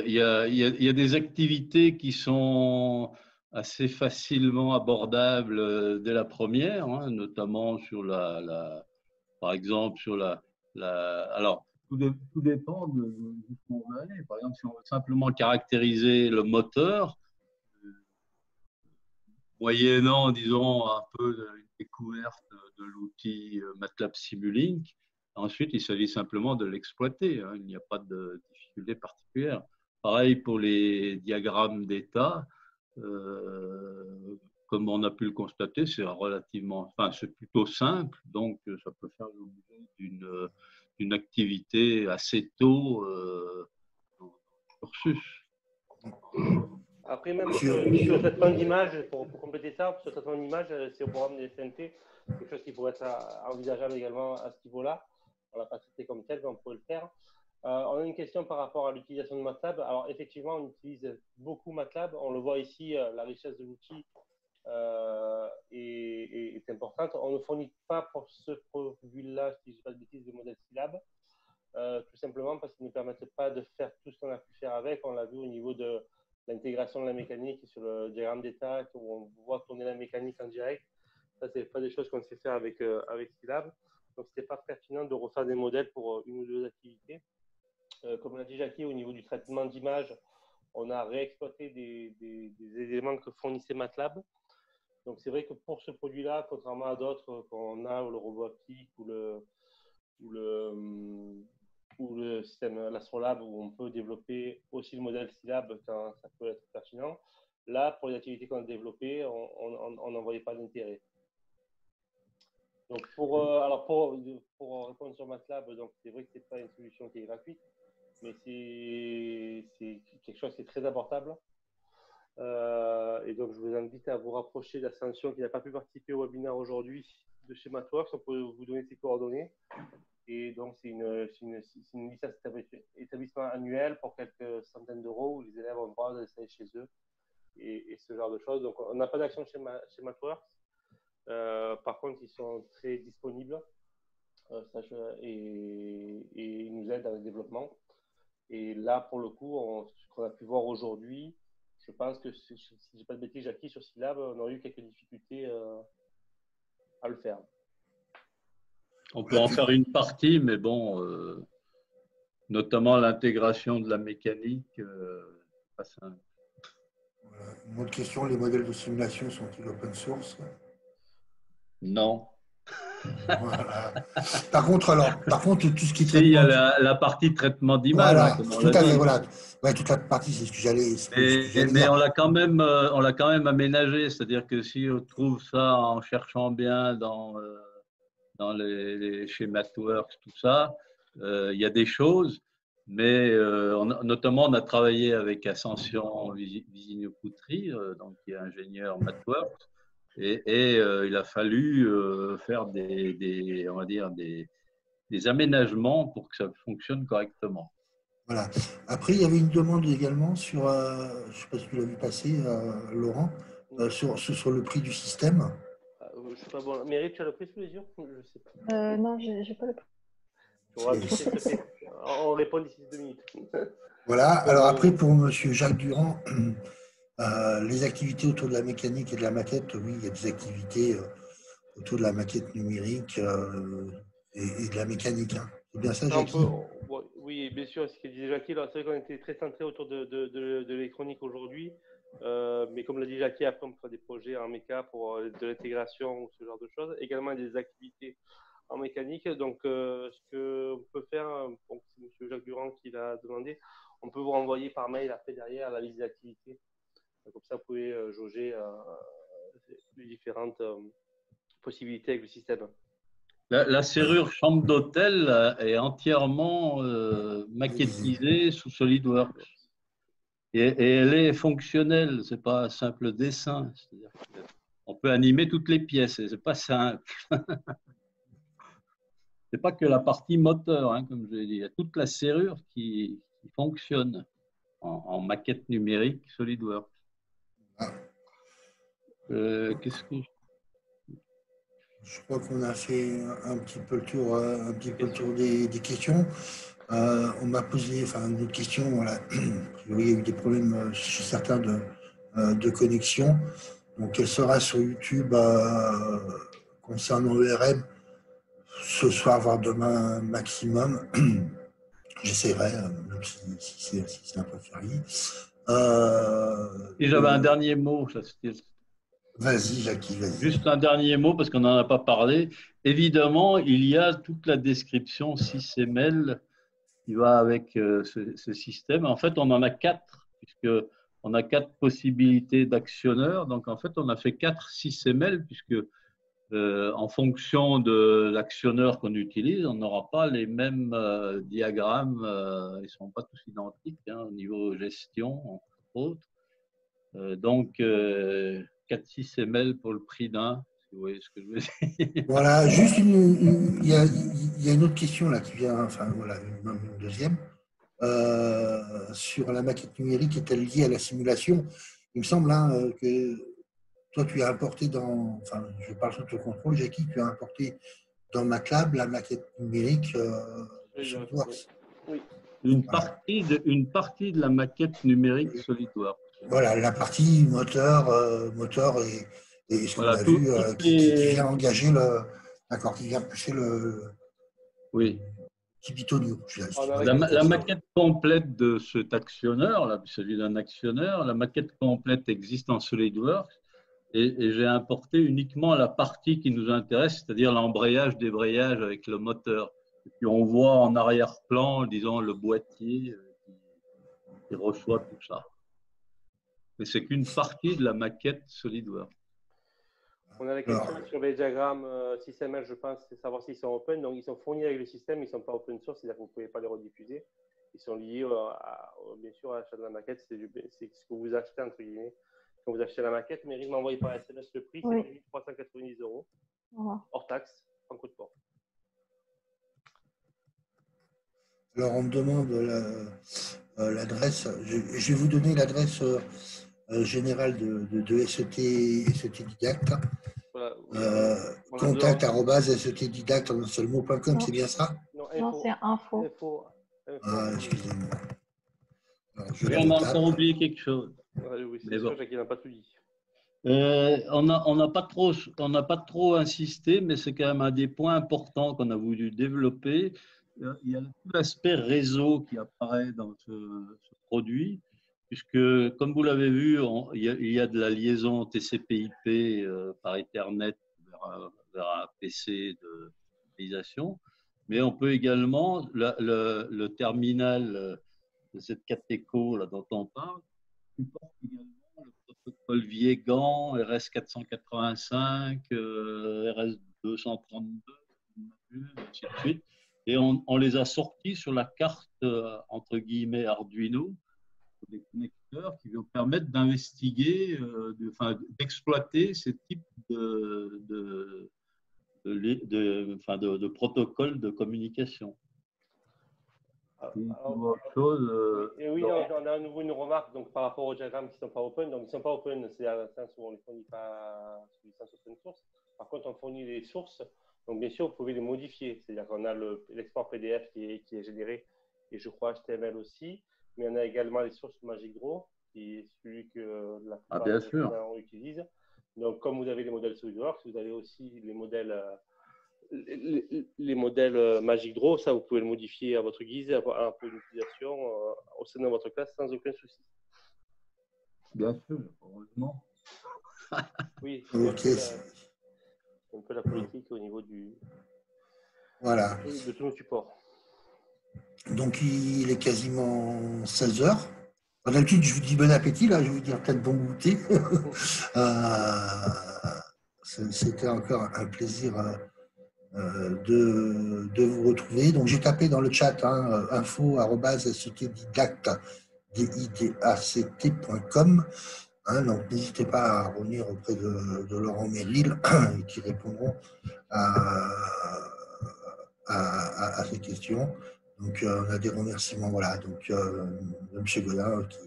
y a des activités qui sont assez facilement abordables dès la première, hein, notamment sur par exemple, sur alors, tout dépend de ce qu'on veut aller. Par exemple, si on veut simplement caractériser le moteur, moyennant, disons, un peu une découverte de l'outil MATLAB Simulink. Ensuite, il s'agit simplement de l'exploiter. Hein. Il n'y a pas de difficulté particulière. Pareil pour les diagrammes d'état. Comme on a pu le constater, c'est c'est plutôt simple. Donc, ça peut faire l'objet d'une activité assez tôt dans le cursus. Après, même sur le traitement d'image, pour compléter ça, sur le traitement d'image, c'est au programme des SNT, quelque chose qui pourrait être envisageable également à ce niveau-là. On ne l'a pas traité comme tel, mais on pourrait le faire. On a une question par rapport à l'utilisation de MATLAB. Alors, effectivement, on utilise beaucoup MATLAB. On le voit ici, la richesse de l'outil est importante. On ne fournit pas pour ce produit-là, si je ne dis pas de bêtises, de modèle Scilab, tout simplement parce qu'ils ne nous permettent pas de faire tout ce qu'on a pu faire avec. On l'a vu au niveau de l'intégration de la mécanique sur le diagramme d'état, où on voit tourner la mécanique en direct. Ça, ce n'est pas des choses qu'on sait faire avec Scilab. Donc, ce n'était pas pertinent de refaire des modèles pour une ou deux activités. Comme l'a dit Jackie, au niveau du traitement d'image, on a réexploité des éléments que fournissait MATLAB. Donc, c'est vrai que pour ce produit-là, contrairement à d'autres qu'on a, ou le robot optique, ou le système l'Astrolab, où on peut développer aussi le modèle Scilab quand ça peut être pertinent. Là, pour les activités qu'on a développées, on n'en voyait pas d'intérêt. Donc, pour répondre sur MATLAB, donc c'est vrai que ce n'est pas une solution qui est gratuite, mais c'est quelque chose qui est très abordable. Et donc, je vous invite à vous rapprocher d'Ascension, qui n'a pas pu participer au webinaire aujourd'hui, de chez MathWorks. On peut vous donner ses coordonnées. Et donc, c'est une licence établissement annuelle pour quelques centaines d'euros où les élèves ont le droit d'essayer chez eux et ce genre de choses. Donc, on n'a pas d'action chez MathWorks. Par contre, ils sont très disponibles et ils nous aident dans le développement. Et là, pour le coup, ce qu'on a pu voir aujourd'hui, je pense que si je ne dis pas de bêtises, Jackie, sur Scilab, on aurait eu quelques difficultés à le faire. On peut en faire une partie, mais bon, notamment l'intégration de la mécanique, pas simple. Une autre question, les modèles de simulation sont-ils open source? Non. Voilà. Par contre, tout ce qui est il y a la partie traitement d'image. Voilà, hein, tout à fait, voilà. Ouais, toute la partie, c'est ce que j'allais dire. Mais on l'a quand même aménagé, c'est-à-dire que si on trouve ça en cherchant bien dans chez MathWorks, tout ça, il y a des choses, mais notamment on a travaillé avec Ascension Visigno-Coutry, donc qui est ingénieur MathWorks, et il a fallu faire on va dire des aménagements pour que ça fonctionne correctement. Voilà. Après, il y avait une demande également sur, je ne sais pas si tu l'as vu passer, Laurent, sur le prix du système. Je ne sais pas bon. Mérite, tu as le prix sous les yeux? Je sais pas. Non, je n'ai pas le prix. On répond d'ici 2 minutes. Voilà. Alors après, pour M. Jacques Durand, les activités autour de la mécanique et de la maquette, oui, il y a des activités autour de la maquette numérique et de la mécanique. Hein. C'est bien ça, Jackie? Oui, bien sûr, ce que disait Jackie, c'est vrai qu'on était très centré autour de l'électronique aujourd'hui, mais comme l'a dit Jackie, après on fera des projets en méca pour de l'intégration ou ce genre de choses, également des activités en mécanique. Donc, ce qu'on peut faire, c'est M. Jacques Durand qui l'a demandé, on peut vous renvoyer par mail après derrière la liste d'activités. Comme ça, vous pouvez jauger possibilités avec le système. La serrure chambre d'hôtel est entièrement maquettisée sous SolidWorks. Et elle est fonctionnelle, ce n'est pas un simple dessin. C'est-à-dire qu'on peut animer toutes les pièces, ce n'est pas simple. Ce n'est pas que la partie moteur, hein, comme je l'ai dit. Il y a toute la serrure qui fonctionne en maquette numérique SolidWorks. Qu'est-ce que je crois qu'on a fait un petit peu le tour, des questions. On m'a posé une autre question. Voilà. Il y a eu des problèmes chez certains de connexion. Donc, elle sera sur YouTube concernant l'ERM ce soir, voire demain maximum. J'essaierai, même si c'est un peu férié. Et j'avais un dernier mot. Vas-y, Jackie, vas-y. Juste un dernier mot, parce qu'on n'en a pas parlé. Évidemment, il y a toute la description SysML qui va avec ce système. En fait, on en a 4, puisqu'on a 4 possibilités d'actionneurs. Donc, en fait, on a fait 4 SysML, puisque en fonction de l'actionneur qu'on utilise, on n'aura pas les mêmes diagrammes. Ils ne sont pas tous identiques au niveau gestion, entre autres. Donc, 4 SysML pour le prix d'un, si vous voyez ce que je veux dire. Voilà, juste il y a une autre question là qui vient, une deuxième. Sur la maquette numérique, est-elle liée à la simulation? Il me semble que toi, tu as importé je parle sous ton contrôle, Jackie, tu as importé dans MATLAB la maquette numérique SolidWorks. Oui. Une partie de la maquette numérique SolidWorks. Voilà, la partie moteur et ce qu'on a vu qui vient engager qui vient pousser le. Oui. Tibitonio. La maquette complète de cet actionneur, là, celui d'un actionneur, la maquette complète existe en SolidWorks et j'ai importé uniquement la partie qui nous intéresse, c'est-à-dire l'embrayage, débrayage avec le moteur. Et puis on voit en arrière-plan, disons, le boîtier qui reçoit tout ça. Mais c'est qu'une partie de la maquette SolidWorks. On a la question sur les diagrammes SysML, je pense, c'est savoir s'ils sont open. Donc, ils sont fournis avec le système, ils ne sont pas open source, c'est-à-dire que vous ne pouvez pas les rediffuser. Ils sont liés, bien sûr, à l'achat de la maquette. C'est ce que vous achetez, entre guillemets, quand vous achetez la maquette. Mais il m'a envoyé par SMS le prix, c'est 1 390 €, hors taxe, en coup de port. Alors, on me demande l'adresse. Je vais vous donner l'adresse générale de SET Didacte. Voilà, contact@setdidacte en un seul mot.com, c'est bien ça? Non, c'est info. Excusez-moi. On a encore oublié quelque chose. Oui, c'est sûr, Jacques, il n'a pas tout dit. On n'a pas trop insisté, mais c'est quand même un des points importants qu'on a voulu développer. Il y a tout l'aspect réseau qui apparaît dans ce produit, puisque, comme vous l'avez vu, il y a de la liaison TCP/IP par Ethernet vers un PC d'utilisation, mais on peut également, le terminal de cette Cateco là, dont on parle, supporte également le protocole Viegand, RS485, RS232, ainsi de suite. Et on les a sortis sur la carte, entre guillemets, Arduino, des connecteurs qui vont permettre d'investiguer, d'exploiter ces types de protocoles de communication. Oui, on a à nouveau une remarque donc, par rapport aux diagrammes qui ne sont pas open. Donc, ils ne sont pas open, c'est à l'instant où on ne les fournit pas sous licence open source. Par contre, on fournit les sources. Donc, bien sûr, vous pouvez les modifier. C'est-à-dire qu'on a l'export PDF qui est généré et je crois HTML aussi. Mais on a également les sources Magic Draw, qui est celui que la plupart des gens utilisent. Donc, comme vous avez les modèles SolidWorks, vous avez aussi les modèles Magic Draw. Ça, vous pouvez le modifier à votre guise, avoir un peu d'utilisation au sein de votre classe sans aucun souci. Bien sûr, heureusement. Oui, okay. C'est un peu la politique au niveau de tous nos supports. Donc, il est quasiment 16 heures. D'habitude, je vous dis bon appétit, là, je vais vous dire peut-être bon goûter. C'était encore un plaisir de vous retrouver. Donc, j'ai tapé dans le chat info@sct.com. Donc, n'hésitez pas à revenir auprès de Laurent Méril qui répondront à ces questions. Donc, on a des remerciements. Voilà. Donc, M. Godin qui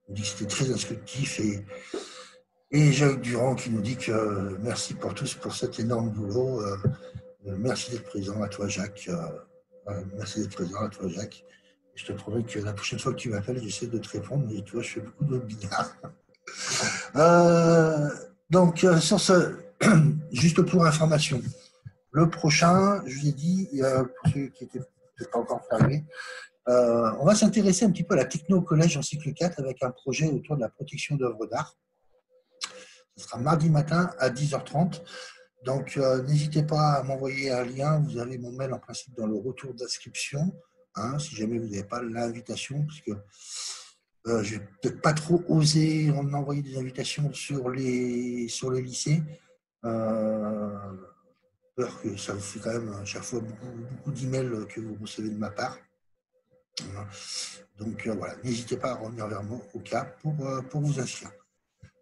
nous dit que c'était très instructif et Jacques Durand qui nous dit que merci pour tous pour cet énorme boulot. Merci d'être présent à toi, Jacques. Merci d'être présent à toi, Jacques. Je te promets que la prochaine fois que tu m'appelles, j'essaie de te répondre, mais tu vois, je fais beaucoup de webinaires. Donc, sur ce, juste pour information, le prochain, je vous ai dit, pour ceux qui n'étaient pas encore fermés, on va s'intéresser un petit peu à la techno au collège en cycle 4 avec un projet autour de la protection d'œuvres d'art. Ce sera mardi matin à 10h30. Donc, n'hésitez pas à m'envoyer un lien. Vous avez mon mail en principe dans le retour d'inscription, si jamais vous n'avez pas l'invitation, parce que je vais peut-être pas trop oser en envoyer des invitations sur les lycées. Peur que ça vous fait quand même à chaque fois beaucoup d'emails que vous recevez de ma part. Donc, voilà, n'hésitez pas à revenir vers moi au cas pour vous inscrire.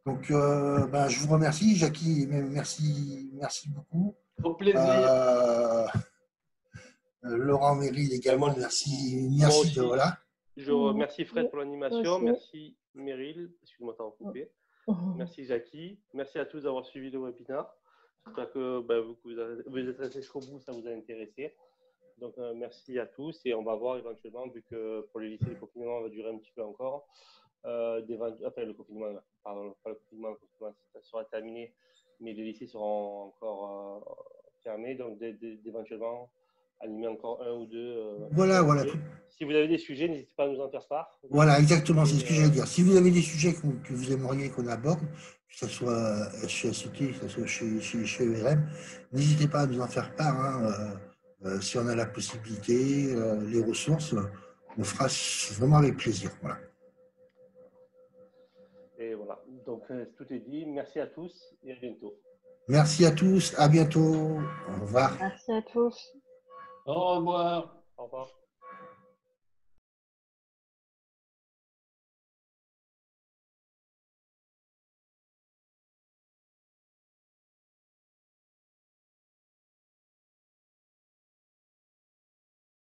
Donc, je vous remercie, Jackie, merci beaucoup. Au plaisir. Laurent Méril également, merci de voilà. Je remercie Fred pour l'animation, merci Méril, excuse-moi t'as coupé. Merci Jackie, merci à tous d'avoir suivi le webinaire. J'espère que vous êtes restés jusqu'au bout, ça vous a intéressé. Donc merci à tous et on va voir éventuellement, vu que pour les lycées, le confinement va durer un petit peu encore. Le confinement, pardon, pas le confinement, ça sera terminé, mais les lycées seront encore fermés, donc d'éventuellement animer encore un ou deux. Voilà. Si vous avez des sujets, n'hésitez pas à nous en faire part. Voilà, exactement, c'est ce que j'allais dire. Si vous avez des sujets que vous aimeriez qu'on aborde, que ce soit chez SCT, que ce soit chez ERM, n'hésitez pas à nous en faire part. Si on a la possibilité, les ressources, on fera vraiment avec plaisir. Voilà. Et voilà, donc tout est dit. Merci à tous et à bientôt. Merci à tous, à bientôt. Au revoir. Merci à tous. Au revoir. Au revoir.